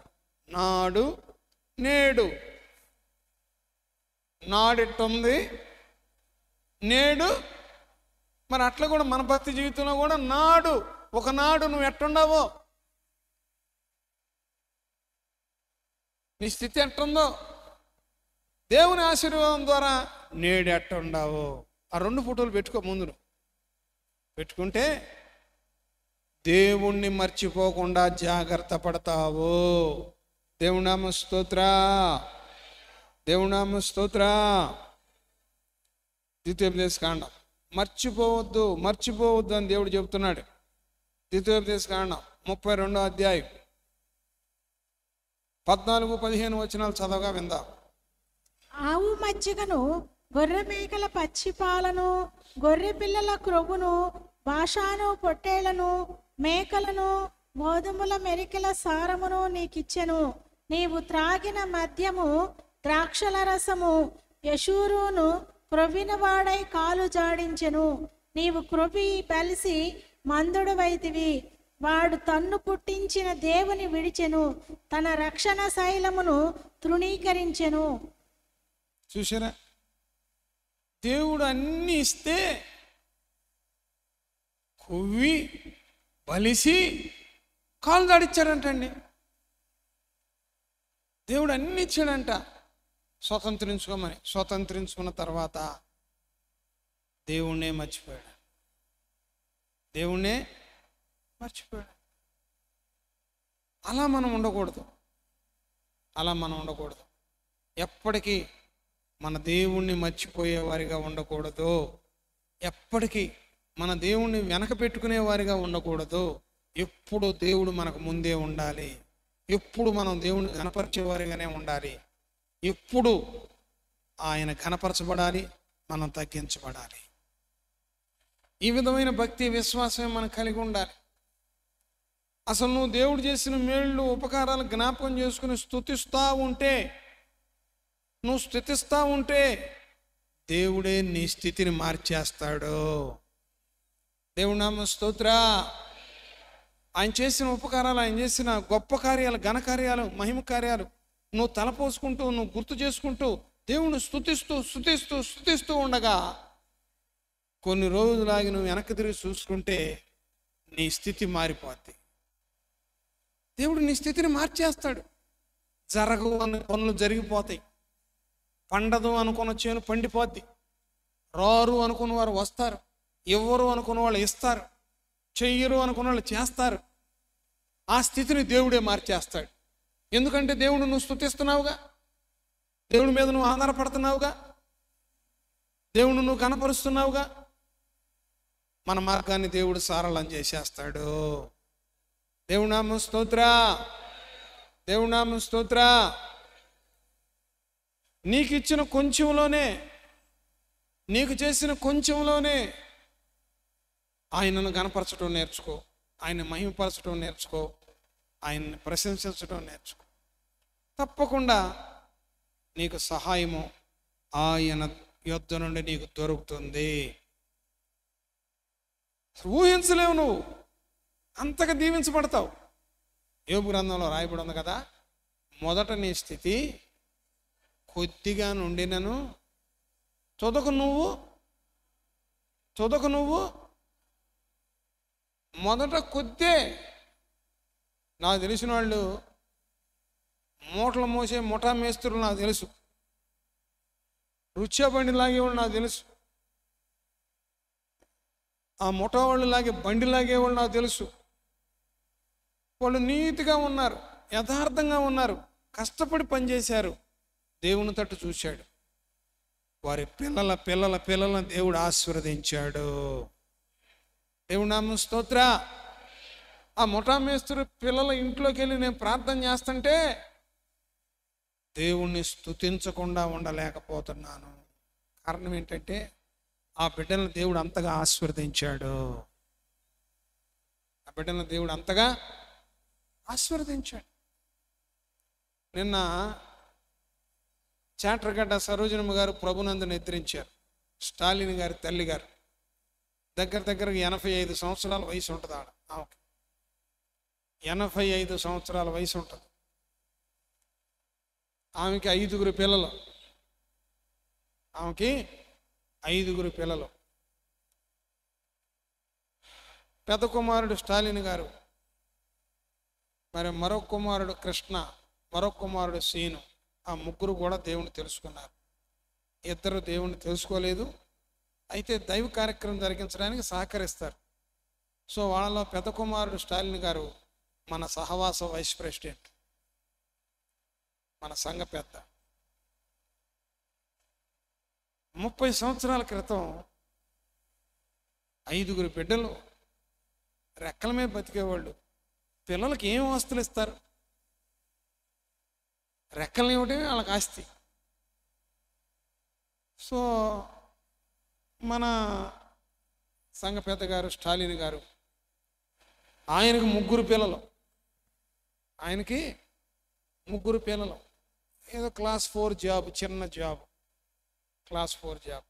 నాడు నేడు. నాడెట్టుంది, నేడు. మరి అట్లా కూడా మన భక్తి జీవితంలో కూడా నాడు, ఒకనాడు నువ్వు ఎట్టుండవో, నీ స్థితి ఎట్టుందో, దేవుని ఆశీర్వాదం ద్వారా నేడు ఎట్టుండవో, ఆ రెండు ఫోటోలు పెట్టుకో. ముందు పెట్టుకుంటే దేవుణ్ణి మర్చిపోకుండా జాగ్రత్త పడతావు. దేవుని నామ స్తోత్ర, దేవుని నామ స్తోత్ర. ద్వితీయోపదేశకాండం మర్చిపోవద్దు అని దేవుడు చెబుతున్నాడు. ద్వితీయోపదేశకాండం 32వ అధ్యాయం 14-15 వచనాలు చదవగా విందాం. ఆవు మజ్జిగను, గొర్రె మేకల పచ్చిపాలను, గొర్రె పిల్లల క్రొవ్వును, బాషాను పొట్టేళ్లను, మేకలను, గోధుమల మెరికల సారమును నీకిచ్చెను. నీవు త్రాగిన మద్యము, ద్రాక్షల రసము యశూరును క్రొవ్వినవాడై కాలు జాడించెను. నీవు క్రొవ్వి బలిసి మందుడు వైతివి. వాడు తన్ను పుట్టించిన దేవుని విడిచెను, తన రక్షణ శైలమును తృణీకరించెను. చూసారా, దేవుడు అన్ని ఇస్తే కొవ్వి బలిసి కాలు దాడిచ్చాడంటండి. దేవుడు అన్ని ఇచ్చాడంట స్వతంత్రించుకోమని. స్వతంత్రించుకున్న తర్వాత దేవుణ్ణే మర్చిపోయాడు. అలా మనం ఉండకూడదు. ఎప్పటికీ మన దేవుణ్ణి మర్చిపోయే వారిగా ఉండకూడదు. ఎప్పటికీ మన దేవుణ్ణి వెనక పెట్టుకునే వారిగా ఉండకూడదు. ఎప్పుడు దేవుడు మనకు ముందే ఉండాలి. ఎప్పుడు మనం దేవుణ్ణి కనపరిచే వారిగానే ఉండాలి. ఎప్పుడు ఆయన కనపరచబడాలి, మనం తగ్గించబడాలి. ఈ విధమైన భక్తి విశ్వాసమే మనం కలిగి ఉండాలి. అసలు నువ్వు దేవుడు చేసిన మేళ్ళు ఉపకారాలు జ్ఞాపకం చేసుకుని స్తుతిస్తూ ఉంటే దేవుడే నీ స్థితిని మార్చేస్తాడు. దేవుడి నామ స్తోత్ర. ఆయన చేసిన ఉపకారాలు, ఆయన చేసిన గొప్ప కార్యాలు, ఘనకార్యాలు, మహిమ కార్యాలు నువ్వు తలపోసుకుంటూ, నువ్వు గుర్తు చేసుకుంటూ దేవుణ్ణి స్తుతిస్తూ ఉండగా కొన్ని రోజులాగి నువ్వు వెనక్కి తిరిగి చూసుకుంటే నీ స్థితి మారిపోద్ది. దేవుడు నీ స్థితిని మార్చేస్తాడు. జరగవు అన్న పనులు జరిగిపోతాయి. పండదు అనుకున్న చేను పండిపోద్ది. రారు అనుకున్న వారు వస్తారు. ఇవ్వరు అనుకున్న వాళ్ళు ఇస్తారు. చెయ్యరు అనుకున్న వాళ్ళు చేస్తారు. ఆ స్థితిని దేవుడే మార్చేస్తాడు. ఎందుకంటే దేవుడు నువ్వు స్తుతిస్తున్నావుగా, దేవుడి మీద నువ్వు ఆధారపడుతున్నావుగా, దేవుడు నువ్వు కనపరుస్తున్నావుగా. మన మార్గాన్ని దేవుడు సరళం చేసేస్తాడు. దేవుడి నామం స్తోత్ర, దేవుడి నామం స్తోత్ర. నీకు ఇచ్చిన కొంచెంలోనే, నీకు చేసిన కొంచెంలోనే ఆయనను కనపరచడం నేర్చుకో, ఆయన మహిమపరచడం నేర్చుకో, ఆయన్ని ప్రశంసించడం నేర్చుకో. తప్పకుండా నీకు సహాయము ఆయన యొద్ద నుండి నీకు దొరుకుతుంది. ఊహించలేవు, నువ్వు అంతగా దీవించబడతావు. యోబు గ్రంథంలో రాయబడి ఉంది కదా, మొదట నీ స్థితి కొద్దిగా నుండినను తుదకు నువ్వు మొదట కొద్దే. నాకు తెలిసిన వాళ్ళు మూటలు మోసే ముఠా మేస్తులు నాకు తెలుసు, రుచి బండి లాగేవాళ్ళు నాకు తెలుసు, ఆ ముఠా వాళ్ళు లాగే బండి లాగేవాళ్ళు నాకు తెలుసు. వాళ్ళు నీతిగా ఉన్నారు, యథార్థంగా ఉన్నారు, కష్టపడి పనిచేశారు. దేవుని తట్టు చూశాడు, వారి పిల్లల పిల్లల పిల్లలను దేవుడు ఆశీర్వదించాడు. దేవుడి నామం స్తోత్ర. ఆ ముఠా మేస్త్రి పిల్లల ఇంట్లోకి వెళ్ళి నేను ప్రార్థన చేస్తుంటే దేవుణ్ణి స్తుతించకుండా ఉండలేకపోతున్నాను. కారణం ఏంటంటే ఆ బిడ్డలను దేవుడు అంతగా ఆశీర్వదించాడు. ఆ బిడ్డలను దేవుడు అంతగా ఆశీర్వదించాడు. నిన్న చాట్రగడ్డ సరోజనమ్మ గారు ప్రభునందు నిద్రించారు. స్టాలిన్ గారి తల్లి గారు దగ్గర 85 సంవత్సరాల వయసు ఉంటుంది. ఆమెకి 85 సంవత్సరాల వయసు ఉంటుంది. ఆమెకి 5 పిల్లలు. ఆమెకి 5 పిల్లలు. పెద్ద కుమారుడు స్టాలిన్ గారు, మరి మరొక కుమారుడు కృష్ణ, మరొక కుమారుడు సీను. ఆ ముగ్గురు కూడా దేవుణ్ణి తెలుసుకున్నారు. 2 దేవుణ్ణి తెలుసుకోలేదు, అయితే దైవ కార్యక్రమం జరిగించడానికి సహకరిస్తారు. సో వాళ్ళలో పెద్ద కుమారుడు స్టాలిన్ గారు మన సహవాస వైస్ ప్రెసిడెంట్, మన సంఘ పెద్ద. 30 సంవత్సరాల క్రితం 5 బిడ్డలు రెక్కల మీద బతికేవాళ్ళు. పిల్లలకి ఏం ఆస్తులు ఇస్తారు? రెక్కల్ని ఇవ్వటమే వాళ్ళకి ఆస్తి. సో మన సంఘ పెద్ద గారు స్టాలిన్ గారు, ఆయనకు 3 పిల్లలు. ఆయనకి 3 పిల్లలు. ఏదో క్లాస్ 4 జాబ్, చిన్న జాబ్, క్లాస్ 4 జాబ్.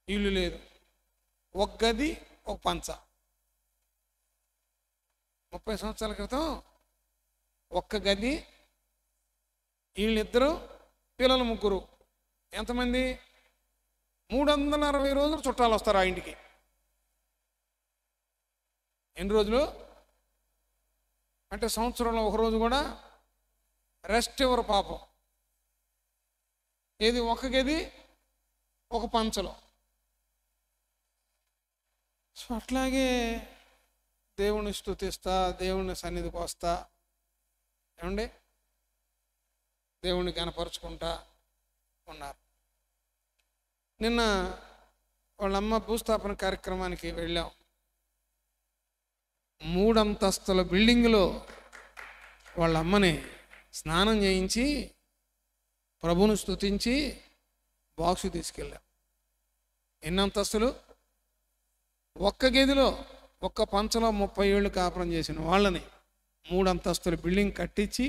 ఇల్లు లేదు, ఒక గది, ఒక పంచ. 30 సంవత్సరాల క్రితం ఒక్క గది, వీళ్ళిద్దరు, పిల్లలు 3. ఎంతమంది? 360 రోజులు చుట్టాలు వస్తారు ఆ ఇంటికి. ఎన్ని రోజులు అంటే సంవత్సరంలో 1 రోజు కూడా రెస్ట్ ఇవ్వరు పాపం. ఏది? ఒక గది, ఒక పంచలో. సో అట్లాగే దేవుణ్ణి స్తుతిస్తా, దేవుని సన్నిధికి వస్తా, ఏమండి, దేవుణ్ణి కనపరుచుకుంటా ఉన్నారు. నిన్న వాళ్ళమ్మ భూస్థాపన కార్యక్రమానికి వెళ్ళాం. 3 అంతస్తుల బిల్డింగ్లో వాళ్ళ అమ్మని స్నానం చేయించి ప్రభువును స్తుతించి బాక్సు తీసుకెళ్ళాం. ఎన్ని అంతస్తులు? ఒక్క గదిలో, ఒక్క పంచలో 30 ఏళ్ళు కాపురం చేసిన వాళ్ళని 3 అంతస్తుల బిల్డింగ్ కట్టించి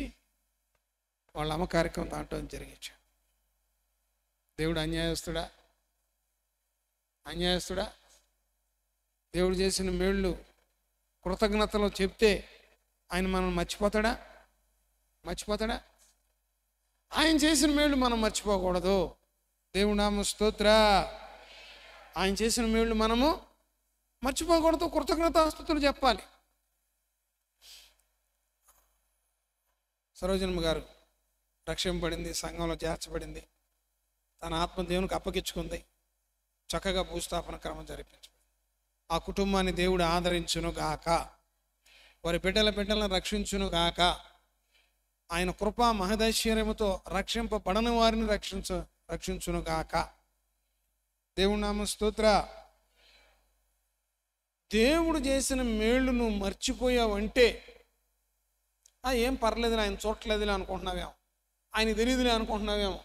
వాళ్ళ అమ్మ కార్యక్రమం దాంట్లో జరిగించాడు. దేవుడు అన్యాయస్తుడా? అన్యాయస్తుడా? దేవుడు చేసిన మేళ్ళు కృతజ్ఞతలో చెప్తే ఆయన మనం మర్చిపోతాడా? ఆయన చేసిన మేళ్ళు మనం మర్చిపోకూడదు. దేవుడి నామం స్తోత్ర. ఆయన చేసిన మేళ్ళు మనము మర్చిపోకూడదు, కృతజ్ఞతాస్తుతులు చెప్పాలి. సరోజనమ్మ గారు రక్షింపబడింది, సంఘంలో చేర్చబడింది, తన ఆత్మ దేవునికి అప్పగించుకుంది, చక్కగా భూస్థాపన క్రమం జరిపించబడింది. ఆ కుటుంబాన్ని దేవుడు ఆదరించును గాక, వారి బిడ్డలను రక్షించును గాక. ఆయన కృపా మహదైశ్వర్యముతో రక్షింపబడని వారిని రక్షించును గాక. దేవుడి నామ స్తోత్ర. దేవుడు చేసిన మేళ్ళు నువ్వు మర్చిపోయావంటే ఏం పర్లేదులే, ఆయన చూడట్లేదులే అనుకుంటున్నావేమో, ఆయన తెలియదులే అనుకుంటున్నావేమో.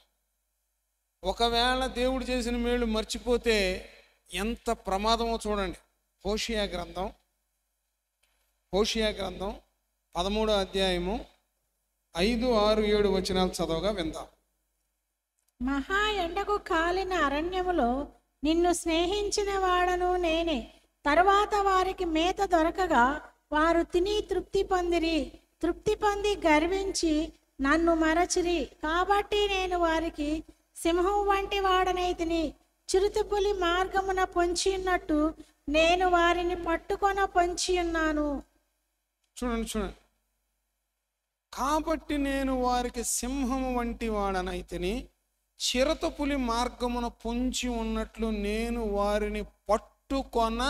ఒకవేళ దేవుడు చేసిన మేళ్ళు మర్చిపోతే ఎంత ప్రమాదమో చూడండి. హోషియా గ్రంథం 13వ అధ్యాయము 5, 6, 7 వచనాలు చదవగా విందాం. మహా ఎండకు కాలిన అరణ్యములో నిన్ను స్నేహించిన వాడను నేనే. తరువాత వారికి మేత దొరకగా వారు తిని తృప్తి పొంది గర్వించి నన్ను మరచిరి. కాబట్టి నేను వారికి సింహం వంటి వాడనైతిని. చిరుతపులి మార్గమున పొంచి ఉన్నట్టు నేను వారిని పట్టుకొన పొంచి ఉన్నాను. చూడండి. కాబట్టి నేను వారికి సింహము వంటి వాడనైతిని, చిరుతపులి మార్గమున పొంచి ఉన్నట్లు నేను వారిని పట్టుకొన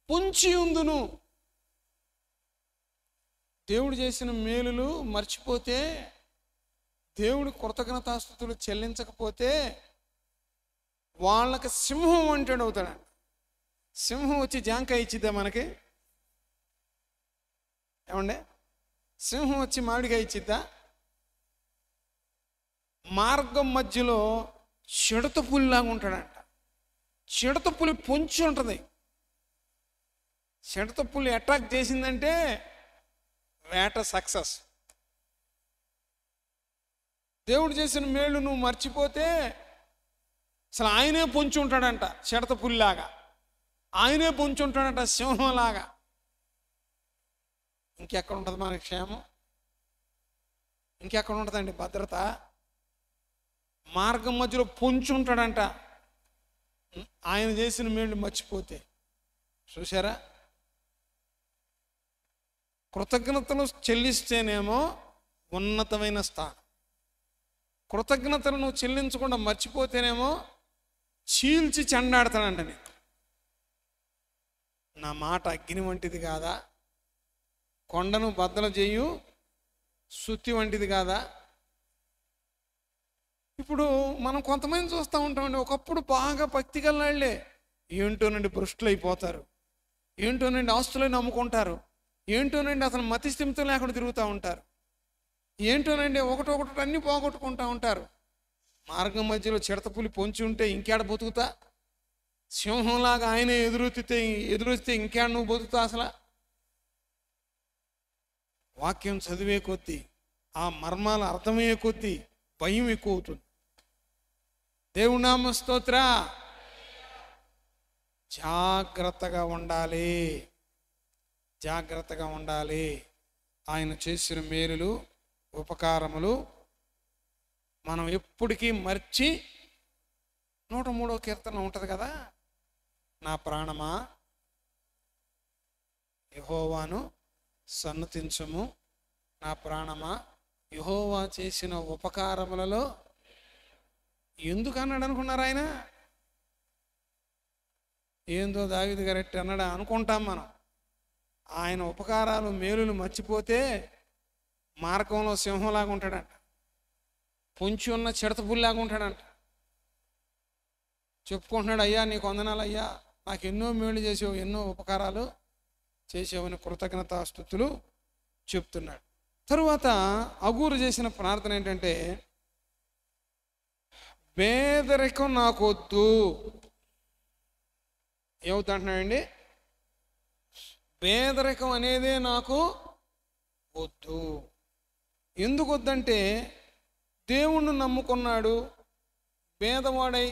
పొంచి ఉందును. దేవుడు చేసిన మేలులు మర్చిపోతే, దేవుడు కృతజ్ఞతాస్తుతులు చెల్లించకపోతే వాళ్ళకి సింహం వంటాడు అవుతాడు. సింహం వచ్చి జాంకాయ ఇచ్చిద్దా మనకి? ఏమండే, సింహం వచ్చి మామిడికాయ ఇచ్చిద్దా? మార్గం మధ్యలో చిడతపులిలాగా ఉంటాడంట. చిడతపులి పొంచి ఉంటుంది. చిడతపులి అటాక్ చేసిందంటే వేట సక్సెస్. దేవుడు చేసిన మేళ్ళు నువ్వు మర్చిపోతే అసలు ఆయనే పొంచి ఉంటాడంట. చిడతపులిలాగా ఆయనే పొంచి ఉంటాడంట, సింహంలాగా. ఇంకెక్కడ ఉంటుంది మనకి క్షేమం? ఇంకెక్కడ ఉంటుందండి భద్రత? మార్గం మధ్యలో పొంచి ఉంటాడంట ఆయన చేసిన మేళ్ళు మర్చిపోతే. చూసారా? కృతజ్ఞతలు చెల్లిస్తేనేమో ఉన్నతమైన స్థానం, కృతజ్ఞతలు నువ్వు చెల్లించకుండా మర్చిపోతేనేమో చీల్చి చెండాడతాడంట. నీకు నా మాట అగ్ని వంటిది కాదా, కొండను బద్దలు చేయు సుత్తి వంటిది కాదా. ఇప్పుడు మనం కొంతమంది చూస్తూ ఉంటామండి, ఒకప్పుడు బాగా భక్తి గల్లాళ్లే ఏంటోనండి భ్రష్టులు అయిపోతారు, ఏంటోనండి ఆస్తులను నమ్ముకుంటారు, ఏంటోనండి అసలు మతి స్థిమితం లేకుండా తిరుగుతూ ఉంటారు, ఏంటోనండి ఒకటొకటి అన్నీ పోగొట్టుకుంటూ ఉంటారు. మార్గం మధ్యలో చిడతపులి పొంచి ఉంటే ఇంకేడ బతుకుతా? సింహంలాగా ఆయనే ఎదురొస్తే ఇంకేడ నువ్వు బతుకుతా? అసలు వాక్యం చదివే కొద్దీ, ఆ మర్మాల అర్థమయ్యే కొద్దీ భయం ఎక్కువ అవుతుంది. దేవుడి నామ స్తోత్ర. జాగ్రత్తగా ఉండాలి. ఆయన చేసిన మేలులు ఉపకారములు మనం ఎప్పటికీ మర్చి 103వ కీర్తన ఉంటుంది కదా, నా ప్రాణమా యెహోవాను సన్నతించుము, నా ప్రాణమా యెహోవా చేసిన ఉపకారములలో ఎందుకు అన్నాడు అనుకున్నారు? ఆయన ఏందో దావీదు గారెట్టి అన్నాడా అనుకుంటాం మనం. ఆయన ఉపకారాలు మేలులు మర్చిపోతే మార్గంలో సింహంలాగా ఉంటాడంట, పొంచి ఉన్న చిడతపుల్లాగా ఉంటాడంట. చెప్పుకుంటున్నాడు, అయ్యా నీకు వందనాలు అయ్యా, నాకు ఎన్నో మేలు చేసావు, ఎన్నో ఉపకారాలు చేసావని కృతజ్ఞతాస్తుతులు చెప్తున్నాడు. తరువాత అగూరు చేసిన ప్రార్థన ఏంటంటే, పేదరికం నాకు వద్దు. ఏమవుతుంటున్నాడండి? పేదరికం అనేదే నాకు వద్దు. ఎందుకు వద్దంటే, దేవుణ్ణి నమ్ముకున్నాడు, పేదవాడై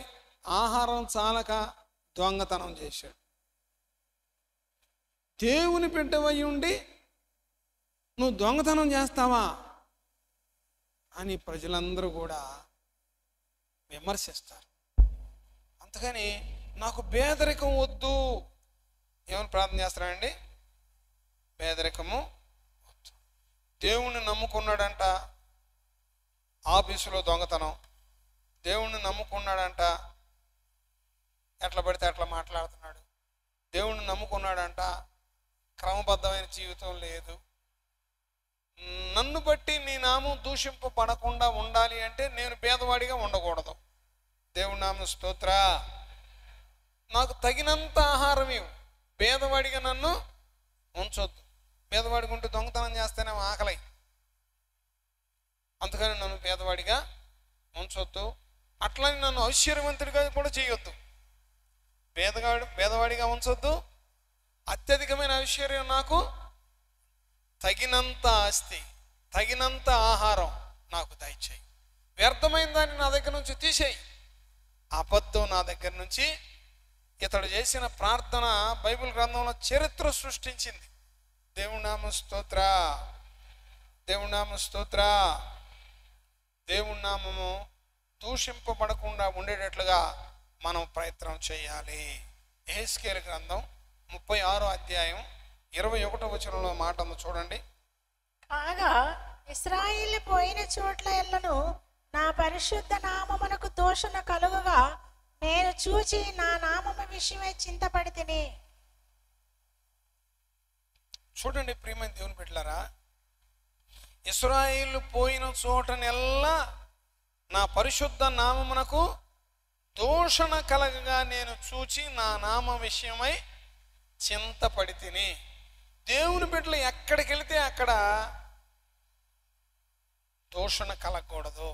ఆహారం చాలక దొంగతనం చేశాడు. దేవుని బిడ్డవై ఉండి నువ్వు దొంగతనం చేస్తావా అని ప్రజలందరూ కూడా విమర్శిస్తారు. అంతకని నాకు పేదరికం వద్దు ఏమని ప్రార్థన చేస్తారండి? పేదరికము వద్దు. దేవుణ్ణి నమ్ముకున్నాడంట, ఆఫీసులో దొంగతనం. దేవుణ్ణి నమ్ముకున్నాడంట, ఎట్లా పడితే అట్లా మాట్లాడుతున్నాడు. దేవుణ్ణి నమ్ముకున్నాడంట, క్రమబద్ధమైన జీవితం లేదు. నన్ను బట్టి నీ నామం దూషింపబడకుండా ఉండాలి అంటే నేను పేదవాడిగా ఉండకూడదు. దేవుని నామం స్తోత్ర. నాకు తగినంత ఆహారం ఇవ్వు, పేదవాడిగా నన్ను ఉంచొద్దు. పేదవాడిగా ఉంటే దొంగతనం చేస్తేనేమో ఆకలి, అందుకని నన్ను పేదవాడిగా ఉంచొద్దు. అట్లని నన్ను ఐశ్వర్యవంతుడిగా కూడా చేయొద్దు. పేదవాడిగా ఉంచొద్దు. అత్యధికమైన ఐశ్వర్యం నాకు, తగినంత ఆస్తి, తగినంత ఆహారం నాకు దయచేయి. వ్యర్థమైన దాన్ని నా దగ్గర నుంచి తీసేయి. అబద్ధం నా దగ్గర నుంచి. ఇతడు చేసిన ప్రార్థన బైబిల్ గ్రంథంలో చరిత్ర సృష్టించింది. దేవుని నామ స్తోత్ర, దేవుని నామ స్తోత్ర. దేవుని నామము దూషింపబడకుండా ఉండేటట్లుగా మనం ప్రయత్నం చేయాలి. యెహెజ్కేలు గ్రంథం 36వ అధ్యాయం 21వ వచనంలో మాట ఉంది చూడండి. కాగా ఇశ్రాయేలు పోయిన చోట్ల ఎల్లను నా పరిశుద్ధ నామమునకు దూషణ కలుగుగా నేను చూచి నా నామము విషయమై చింతపడి తిని. చూడండి ప్రియమైన దేవుని బిడ్డలారా, ఇశ్రాయేలు పోయిన చోటనెల్లా నా పరిశుద్ధ నామమునకు దూషణ కలగగా నేను చూచి నా నామ విషయమై చింతపడి తిని. దేవుని బిడ్డలు ఎక్కడికి వెళితే అక్కడ దూషణ కలగకూడదు.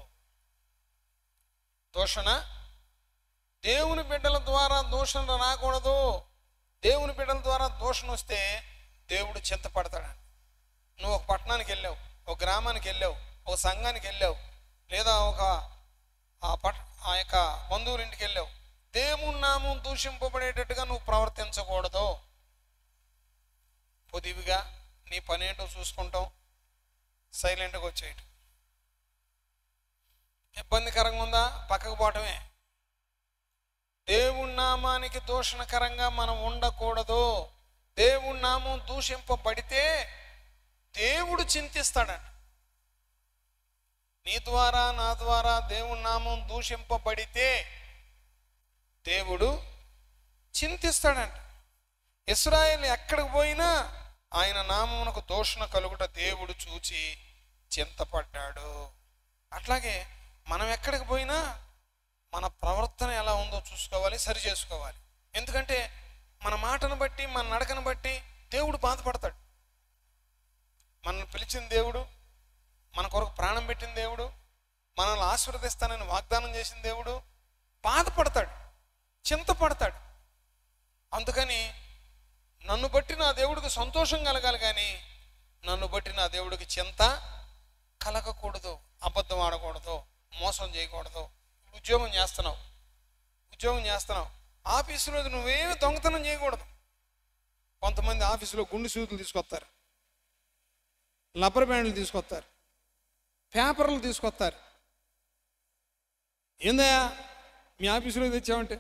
దూషణ, దేవుని బిడ్డల ద్వారా దూషణ రాకూడదు. దేవుని బిడ్డల ద్వారా దూషణ వస్తే దేవుడు చింతపడతాడు. నువ్వు ఒక పట్టణానికి వెళ్ళావు, ఒక గ్రామానికి వెళ్ళావు, ఒక సంఘానికి వెళ్ళావు, లేదా ఆ యొక్క బంధువులింటికి వెళ్ళావు. దేవుని నామం దూషింపబడేటట్టుగా నువ్వు ప్రవర్తించకూడదు. పొదివిగా నీ పని ఏంటో చూసుకుంటాం, సైలెంట్గా వచ్చేయటం. ఇబ్బందికరంగా ఉందా, పక్కకు పోవటమే. దేవుని నామానికి దూషణకరంగా మనం ఉండకూడదు. దేవుని నామం దూషింపబడితే దేవుడు చింతిస్తాడంట. నీ ద్వారా నా ద్వారా దేవుని నామం దూషింపబడితే దేవుడు చింతిస్తాడంట. ఇశ్రాయేలు ఎక్కడికి పోయినా ఆయన నామమునకు దూషణ కలుగుట దేవుడు చూచి చింతపడ్డాడు. అట్లాగే మనం ఎక్కడికి పోయినా మన ప్రవర్తన ఎలా ఉందో చూసుకోవాలి, సరి చేసుకోవాలి. ఎందుకంటే మన మాటను బట్టి, మన నడకను బట్టి దేవుడు బాధపడతాడు. మనల్ని పిలిచిన దేవుడు, మన కొరకు ప్రాణం పెట్టిన దేవుడు, మనల్ని ఆశీర్వదిస్తానని వాగ్దానం చేసిన దేవుడు బాధపడతాడు, చింతపడతాడు. అందుకని నన్ను బట్టి నా దేవుడికి సంతోషం కలగాలి, కానీ నన్ను బట్టి నా దేవుడికి చింత కలగకూడదు. అబద్ధం ఆడకూడదు, మోసం చేయకూడదు. ఉద్యోగం చేస్తున్నావు, ఆఫీసులో నువ్వేమి దొంగతనం చేయకూడదు. కొంతమంది ఆఫీసులో గుండు సూదులు తీసుకొస్తారు, రబ్బర్ బ్యాండ్లు తీసుకొస్తారు, పేపర్లు తీసుకొస్తారు. ఏందయ్యా మీ ఆఫీసులో తెచ్చామంటే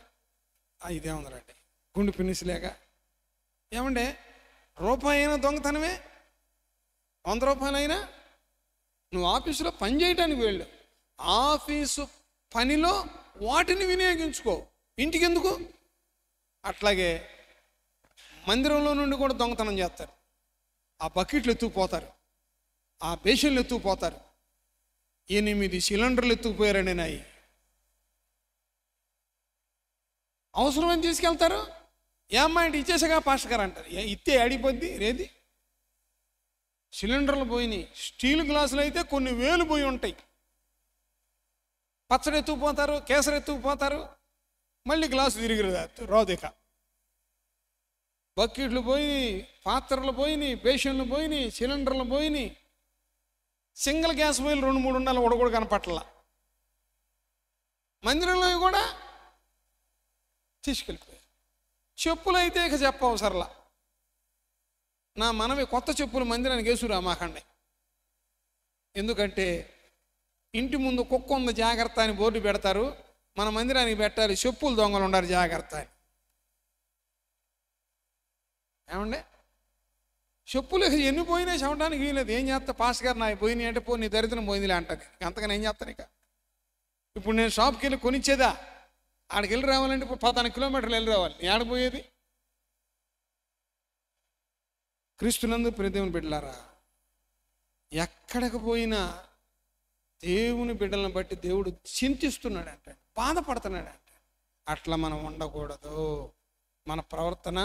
ఇదే ఉందండి గుండు పిన్నిస్ లేక. ఏమంటే రూపాయి అయినా దొంగతనమే, 100 రూపాయలైనా. నువ్వు ఆఫీసులో పని చేయటానికి వెళ్ళు, ఆఫీసు పనిలో వాటిని వినియోగించుకో, ఇంటికి ఎందుకు? అట్లాగే మందిరంలో నుండి కూడా దొంగతనం చేస్తారు. ఆ బకెట్లు ఎత్తుకుపోతారు, ఆ బేషన్లు ఎత్తుకుపోతారు. 8 సిలిండర్లు ఎత్తుకుపోయారండి నాయి. అవసరమని తీసుకెళ్తారు. ఏమ్మాయింటి ఇచ్చేసాగా పాస్టర్ గారు అంటారు. ఇత్తే అడిగిపోద్ది రేది. సిలిండర్లు పోయినాయి. స్టీల్ గ్లాసులు అయితే కొన్ని వేలు పోయి ఉంటాయి. పచ్చడి ఎత్తుకుపోతారు, కేసరి ఎత్తుకుపోతారు, మళ్ళీ గ్లాసు తిరిగి రోదిక. బకెట్లు పోయినాయి, పాత్రలు పోయినాయి, బేషన్లు పోయినాయి, సిలిండర్లు పోయినాయి. సింగిల్ గ్యాస్ పోయిలు 2-3 ఉండాలి, ఒకటి కూడా కనపట్లా. మందిరంలో కూడా తీసుకెళ్ళిపోయారు. చెప్పులు అయితే ఇక చెప్పవసరలా. నా మనవి కొత్త చెప్పులు మందిరానికి వేసురా మాకండి. ఎందుకంటే ఇంటి ముందు కుక్క ఉంది జాగ్రత్త అని బోర్డు పెడతారు, మన మందిరానికి పెట్టాలి చెప్పులు దొంగలు ఉండాలి జాగ్రత్త అని. ఏమండి చెప్పులు ఎన్ని పోయినాయి చెప్పడానికి వీలేదు. ఏం చేస్తా పాస్ గారు, నా పోయినాయి అంటే పో నీ దరిద్రం పోయిందిలే అంటాను. అంతగానే ఏం చేస్తాను ఇక. ఇప్పుడు నేను షాప్కి వెళ్ళి కొనిచ్చేదా? ఆడికి వెళ్ళి రావాలంటే ఇప్పుడు 14 కిలోమీటర్లు వెళ్ళి రావాలి. ఆడపోయేది. క్రీస్తునందు ప్రియ దేవుని బిడ్డలారా, ఎక్కడికి పోయినా దేవుని బిడ్డలను బట్టి దేవుడు చింతిస్తున్నాడంట, బాధపడుతున్నాడంట. అట్లా మనం ఉండకూడదు. మన ప్రవర్తన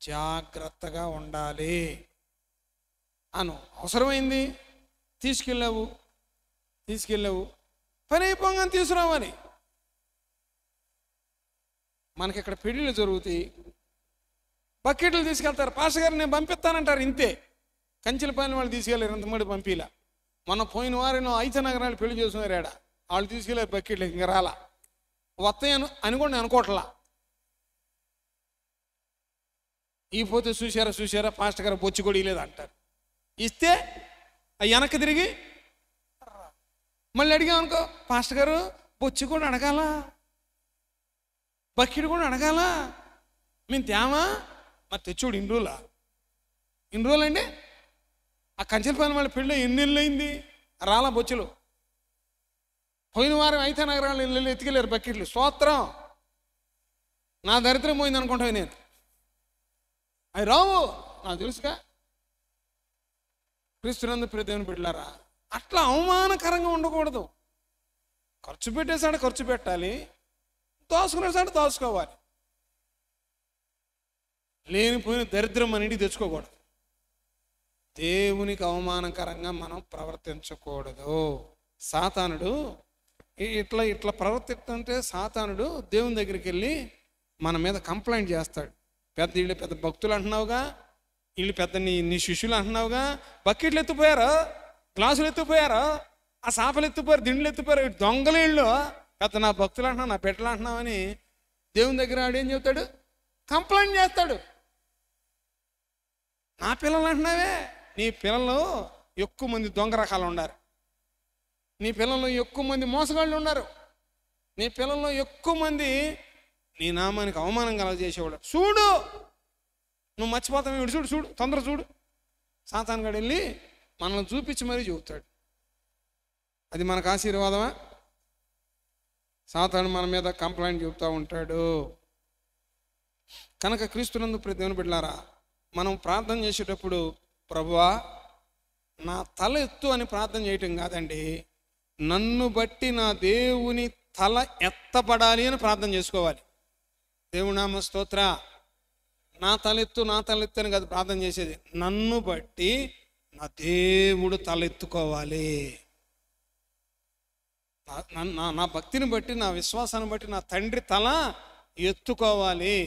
జాగ్రత్తగా ఉండాలి. అవసరమైంది తీసుకెళ్ళావు పని అయిపోగానే తీసుకురావాలి. మనకి ఇక్కడ పెళ్ళిళ్ళు జరుగుతాయి, బకెట్లు తీసుకెళ్తారు. పాస్టర్ గారు నేను పంపిస్తానంటారు. ఇంతే. కంచెల పైన వాళ్ళు తీసుకెళ్ళారు, ఇంతమంది పంపిలా. మొన్న పోయిన వారిలో 5 నగరాలు పెళ్లి చేసుకున్నారు. ఏడా వాళ్ళు తీసుకెళ్ళారు బకెట్లు, ఇంకా రాలా. వస్తాయని అని కూడా నేను అనుకోవట్లా. ఈ పోతే చూసారా పాస్టర్ గారు బొచ్చి కూడా ఇలేదు అంటారు. ఇస్తే అవి వెనక్కి తిరిగి మళ్ళీ అడిగామనుకో, పాస్టర్ గారు బొచ్చి కూడా అడగాల, బకెట్ కూడా అడగాల, మేము తేమా మరి తెచ్చుడు. ఇన్ని రోజులు అండి. ఆ కంచెల పైన వాళ్ళ పెళ్ళి ఎన్ని నెలలు అయింది, రాలా బొచ్చులు. పోయిన వారం 5 నగరాలు ఇళ్ళు ఎత్తుకెళ్ళారు బకెట్లు. స్తోత్రం. నా దరిద్రం పోయింది అనుకుంటాను నేను. అవి రావు, నాకు తెలుసుగా. క్రీస్తునందు ప్రియ దేవుని బిడ్డలారా, అట్లా అవమానకరంగా ఉండకూడదు. ఖర్చు పెట్టేసాడు ఖర్చు పెట్టాలి, దోసుకునేసాడు దోసుకోవాలి. లేనిపోయిన దరిద్రం మన ఇంటికి తెచ్చుకోకూడదు. దేవునికి అవమానకరంగా మనం ప్రవర్తించకూడదు. సాతానుడు ఇట్లా ప్రవర్తిస్తుంటే సాతానుడు దేవుని దగ్గరికి వెళ్ళి మన మీద కంప్లైంట్ చేస్తాడు. వీళ్ళు పెద్ద భక్తులు అంటున్నావుగా, వీళ్ళు పెద్ద నీ శిష్యులు అంటున్నావుగా, బకెట్లు ఎత్తిపోయారు, గ్లాసులు ఎత్తిపోయారు, ఆ సాపలు ఎత్తిపోయారు, దిండ్లు ఎత్తిపోయారు, దొంగలు వీళ్ళు, పెద్ద నా భక్తులు అంటున్నావు, నా బిడ్డలు అంటున్నావు అని దేవుని దగ్గర ఆడేం చెప్తాడు? కంప్లైంట్ చేస్తాడు. నా పిల్లలు అంటున్నావే, నీ పిల్లలు ఎక్కువ మంది దొంగ రకాలు ఉన్నారు, నీ పిల్లల్లో ఎక్కువ మంది మోసగాళ్ళు ఉన్నారు, నీ పిల్లల్లో ఎక్కువ మంది నీ నామానికి అవమానం కలగజేసేవాడు. చూడు నువ్వు మర్చిపోతావు, వీడు చూడు తొందర చూడు. సాతానుగాడు వెళ్ళి మనల్ని చూపించి మరీ చెబుతాడు. అది మనకు ఆశీర్వాదమా? సాతాను మన మీద కంప్లైంట్ చెబుతూ ఉంటాడు. కనుక క్రీస్తునందు ప్రియ దేవుని బిడ్డలారా, మనం ప్రార్థన చేసేటప్పుడు ప్రభువా నా తల ఎత్తు అని ప్రార్థన చేయటం కాదండి, నన్ను బట్టి నా దేవుని తల ఎత్తపడాలి అని ప్రార్థన చేసుకోవాలి. దేవుని నామ స్తోత్ర. నా తలెత్తు అని కాదు ప్రార్థన చేసేది, నన్ను బట్టి నా దేవుడు తలెత్తుకోవాలి. నా భక్తిని బట్టి, నా విశ్వాసాన్ని బట్టి నా తండ్రి తల ఎత్తుకోవాలి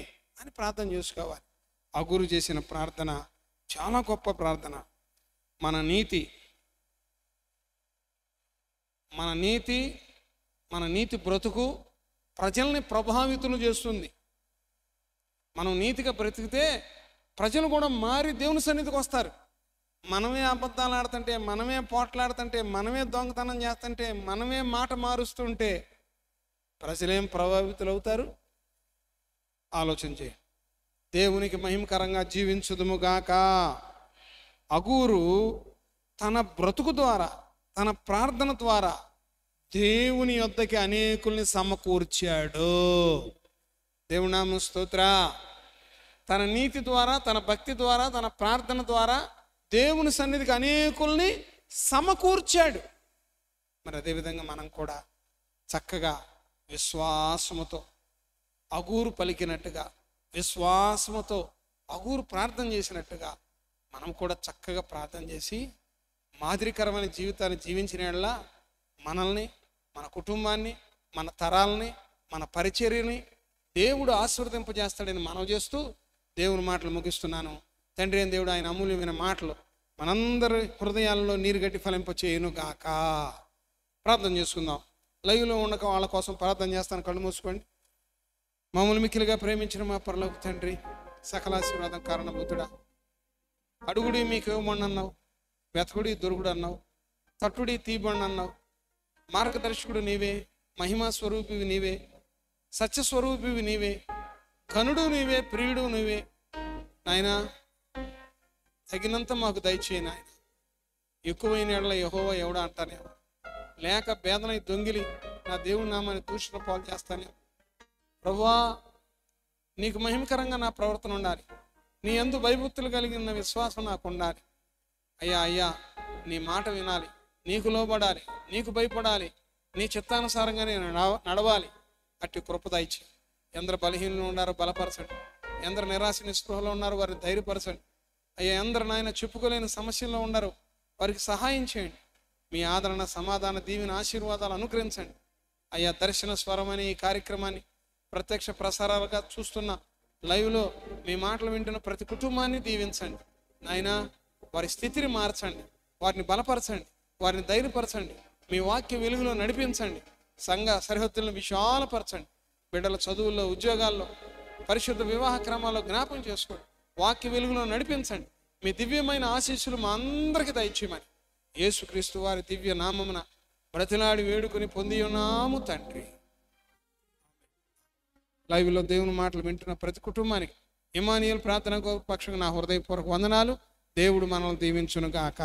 అని ప్రార్థన చేసుకోవాలి. అగురు చేసిన ప్రార్థన చాలా గొప్ప ప్రార్థన. మన నీతి బ్రతుకు ప్రజల్ని ప్రభావితులు చేస్తుంది. మనం నీతిగా బ్రతికితే ప్రజలు కూడా మారి దేవుని సన్నిధికి వస్తారు. మనమే అబద్ధాలు ఆడుతుంటే, మనమే పోట్లాడుతుంటే, మనమే దొంగతనం చేస్తుంటే, మనమే మాట మారుస్తుంటే ప్రజలేం ప్రభావితులు అవుతారు? ఆలోచన చేయి. దేవునికి మహిమకరంగా జీవించుదుముగాక. అగూరు తన బ్రతుకు ద్వారా, తన ప్రార్థన ద్వారా దేవుని యొద్దకి అనేకుల్ని సమకూర్చాడు. దేవుని నామ స్తోత్ర. తన నీతి ద్వారా, తన భక్తి ద్వారా, తన ప్రార్థన ద్వారా దేవుని సన్నిధికి అనేకుల్ని సమకూర్చాడు. మరి అదేవిధంగా మనం కూడా చక్కగా విశ్వాసముతో అగూరు పలికినట్టుగా, విశ్వాసముతో అగూరు ప్రార్థన చేసినట్టుగా మనం కూడా చక్కగా ప్రార్థన చేసి మాదిరికరమైన జీవితాన్ని జీవించిన యెడల మనల్ని, మన కుటుంబాన్ని, మన తరాలని, మన పరిచర్యని దేవుడు ఆశీర్వదింపజేస్తాడని మనవి చేస్తూ దేవుని మాటలు ముగిస్తున్నాను. తండ్రి అయిన దేవుడు ఆయన అమూల్యమైన మాటలు మనందరి హృదయాల్లో నీరుగట్టి ఫలింపచేయును గాక. ప్రార్థన చేసుకుందాం. లైవ్లో ఉండక వాళ్ళ కోసం ప్రార్థన చేస్తాను. కళ్ళు మూసుకోండి. మమ్మల్ని మిక్కిలిగా ప్రేమించిన మా పరలోక తండ్రి, సకలాశీర్వాదం కారణభూతుడా, అడుగుడి మీకు ఇవ్వమని అన్నావు, వెతకుడి దొరుకుడు అన్నావు, తట్టుడి తీయబడి అన్నావు. మార్గదర్శకుడు నీవే, మహిమా స్వరూపివి నీవే, సత్యస్వరూపివి నీవే, కనుడు నీవే, ప్రియుడు నీవే. నాయనా తగినంత మాకు దయచేయి నాయన. ఎక్కువైన ఎడల యెహోవా ఎవడా అంటానేమో, లేక బేదనై దొంగిలి నా దేవుని నామాన్ని దూషణ పాలు చేస్తానేమో. ప్రభువా, నీకు మహిమకరంగా నా ప్రవర్తన ఉండాలి. నీ యందు భయభక్తులు కలిగిన విశ్వాసం నాకు ఉండాలి. అయ్యా నీ మాట వినాలి, నీకు లోబడాలి, నీకు భయపడాలి, నీ చిత్తానుసారంగా నేను నడవాలి. అట్టి కృప దయచేయి. ఎందరు బలహీనలు ఉన్నారో బలపరచండి, ఎందరు నిరాశ నిస్పృహలో ఉన్నారో వారిని ధైర్యపరచండి. అయ్యా, ఎందరు నాయన చెప్పుకోలేని సమస్యల్లో ఉన్నారో వారికి సహాయం చేయండి. మీ ఆదరణ, సమాధాన, దీవెన, ఆశీర్వాదాలు అనుగ్రహించండి. అయ్యా, దర్శన స్వరం అనే ఈ కార్యక్రమాన్ని ప్రత్యక్ష ప్రసారాలుగా చూస్తున్న లైవ్లో మీ మాటలు వింటున్న ప్రతి కుటుంబాన్ని దీవించండి నాయన. వారి స్థితిని మార్చండి, వారిని బలపరచండి, వారిని ధైర్యపరచండి. మీ వాక్య వెలుగులో నడిపించండి. సంఘ సరిహద్దులను విశాలపరచండి. బిడ్డల చదువుల్లో, ఉద్యోగాల్లో, పరిశుద్ధ వివాహ క్రమాల్లో జ్ఞాపకం చేసుకోండి. వాక్య వెలుగులో నడిపించండి. మీ దివ్యమైన ఆశీస్సులు మా అందరికీ దయచేయమని యేసుక్రీస్తు వారి దివ్య నామమున బ్రతిలాడి వేడుకొని పొంది ఉన్నాము తండ్రి. లైవ్లో దేవుని మాటలు వింటున్న ప్రతి కుటుంబానికి ఇమానియేల్ ప్రార్థన పక్షంగా నా హృదయపూర్వక వందనాలు. దేవుడు మనల్ని దీవించును గాక.